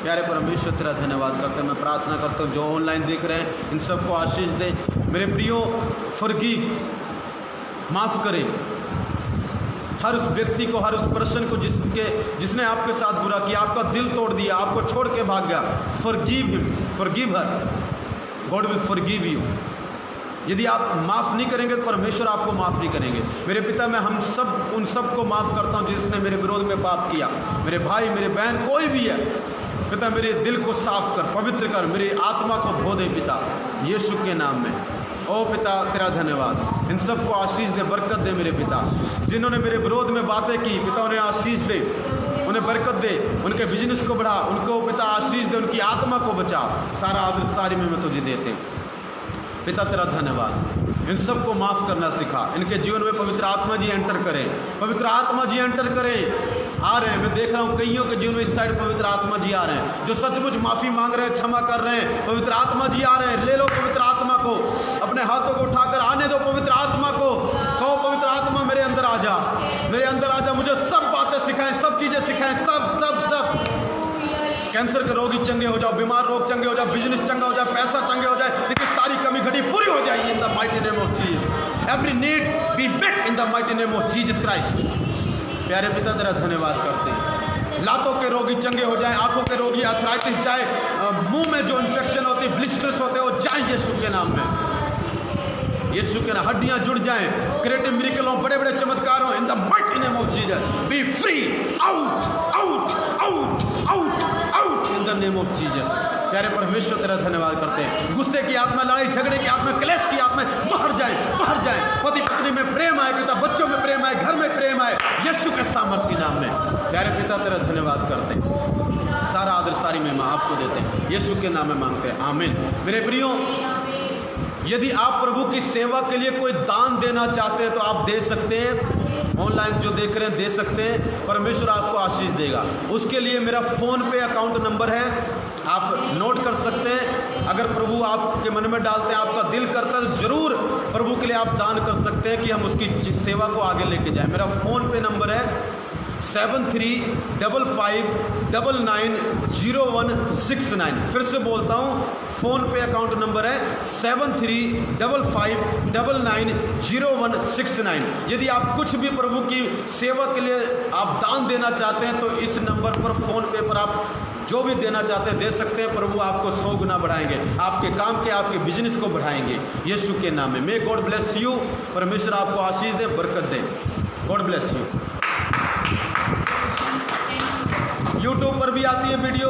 प्यारे परमेश्वर तेरा धन्यवाद करते हैं, मैं प्रार्थना करता हूँ जो ऑनलाइन देख रहे हैं इन सबको आशीष दे। मेरे प्रियो, फॉरगिव, माफ़ करें हर उस व्यक्ति को, हर उस पर्सन को जिसने आपके साथ बुरा किया, आपका दिल तोड़ दिया, आपको छोड़ के भाग गया। Forgive him, forgive her, God will forgive you. यदि आप माफ़ नहीं करेंगे तो परमेश्वर आपको माफ़ नहीं करेंगे। मेरे पिता, मैं हम सब उन सब को माफ़ करता हूँ जिसने मेरे विरोध में पाप किया, मेरे भाई, मेरे बहन, कोई भी है। पिता, मेरे दिल को साफ कर, पवित्र कर, मेरी आत्मा को धो दे पिता, यीशु के नाम में। ओ पिता, तेरा धन्यवाद, इन सबको आशीष दे, बरकत दे मेरे पिता। जिन्होंने मेरे विरोध में बातें की पिता, उन्हें आशीष दे, उन्हें बरकत दे, उनके बिजनेस को बढ़ा, उनको पिता आशीष दे, उनकी आत्मा को बचा। सारा आदर सारी में तुझे देते पिता, तेरा धन्यवाद। इन सबको माफ़ करना सिखा, इनके जीवन में पवित्र आत्मा जी एंटर करें, पवित्र आत्मा जी एंटर करें। आ रहे हैं, मैं देख रहा हूँ कईयों के जीवन में इस साइड पवित्र आत्मा जी आ रहे हैं, जो सचमुच माफ़ी मांग रहे हैं, क्षमा कर रहे हैं। पवित्र आत्मा जी आ रहे हैं, ले लो पवित्र आत्मा को, अपने हाथों को उठाकर आने दो पवित्र आत्मा को। कहो, पवित्र आत्मा मेरे अंदर आ जा, मेरे अंदर आ जा, मुझे सब बातें सिखाएं, सब चीज़ें सिखाएं, सब सब सब। कैंसर के रोगी चंगे हो जाओ, बीमार रोग चंगे हो जाओ, बिजनेस चंगा हो जाए, पैसा चंगे हो जाए, लेकिन सारी कमी घटी पूरी हो जाए in the mighty name of Jesus. Every need be met in the mighty name of Jesus Christ. प्यारे पिता, तेरा धन्यवाद करते हैं। लातों के रोगी चंगे हो जाए, आंखों के रोगी, आर्थराइटिस जाए, मुंह में जो इन्फेक्शन होती है, ब्लिस्टर्स होते हैं, वो जाए यीशु के नाम में, यीशु के नाम। हड्डियां जुड़ जाएं, क्रिएटिव मिरेकल हो, बड़े बड़े चमत्कार हो, इन the mighty name of Jesus. B free, out out out out out in the name of Jesus. प्यारे परमेश्वर, तेरा धन्यवाद करते हैं। गुस्से की आत्मा, लड़ाई झगड़े की आत्मा, क्लेश की आत्मा बाहर जाए, बाहर जाए। पति पत्नी में प्रेम आए पिता, बच्चों में प्रेम आए, घर में प्रेम आए, यीशु के सामर्थ्य के नाम में। प्यारे पिता, तेरा धन्यवाद करते हैं, सारा आदर सारी महिमा आपको देते हैं, यीशु के नाम में मांगते हैं, आमीन। मेरे प्रियो, यदि आप प्रभु की सेवा के लिए कोई दान देना चाहते हैं तो आप दे सकते हैं, ऑनलाइन जो देख रहे हैं दे सकते हैं, परमेश्वर आपको आशीष देगा। उसके लिए मेरा फ़ोन पे अकाउंट नंबर है, आप नोट कर सकते हैं। अगर प्रभु आपके मन में डालते हैं, आपका दिल करता है, तो ज़रूर प्रभु के लिए आप दान कर सकते हैं कि हम उसकी सेवा को आगे लेके जाएं। मेरा फ़ोन पे नंबर है 7355990169। फिर से बोलता हूँ, फ़ोन पे अकाउंट नंबर है 7355990169। यदि आप कुछ भी प्रभु की सेवा के लिए आप दान देना चाहते हैं तो इस नंबर पर, फ़ोन पे पर आप जो भी देना चाहते हैं दे सकते हैं। प्रभु आपको 100 गुना बढ़ाएंगे, आपके काम के, आपके बिजनेस को बढ़ाएंगे यीशु के नाम में। मे गॉड ब्लेस यू, परमेश्वर आपको आशीष दे, बरकत दे। God bless you. यूट्यूब पर भी आती है वीडियो।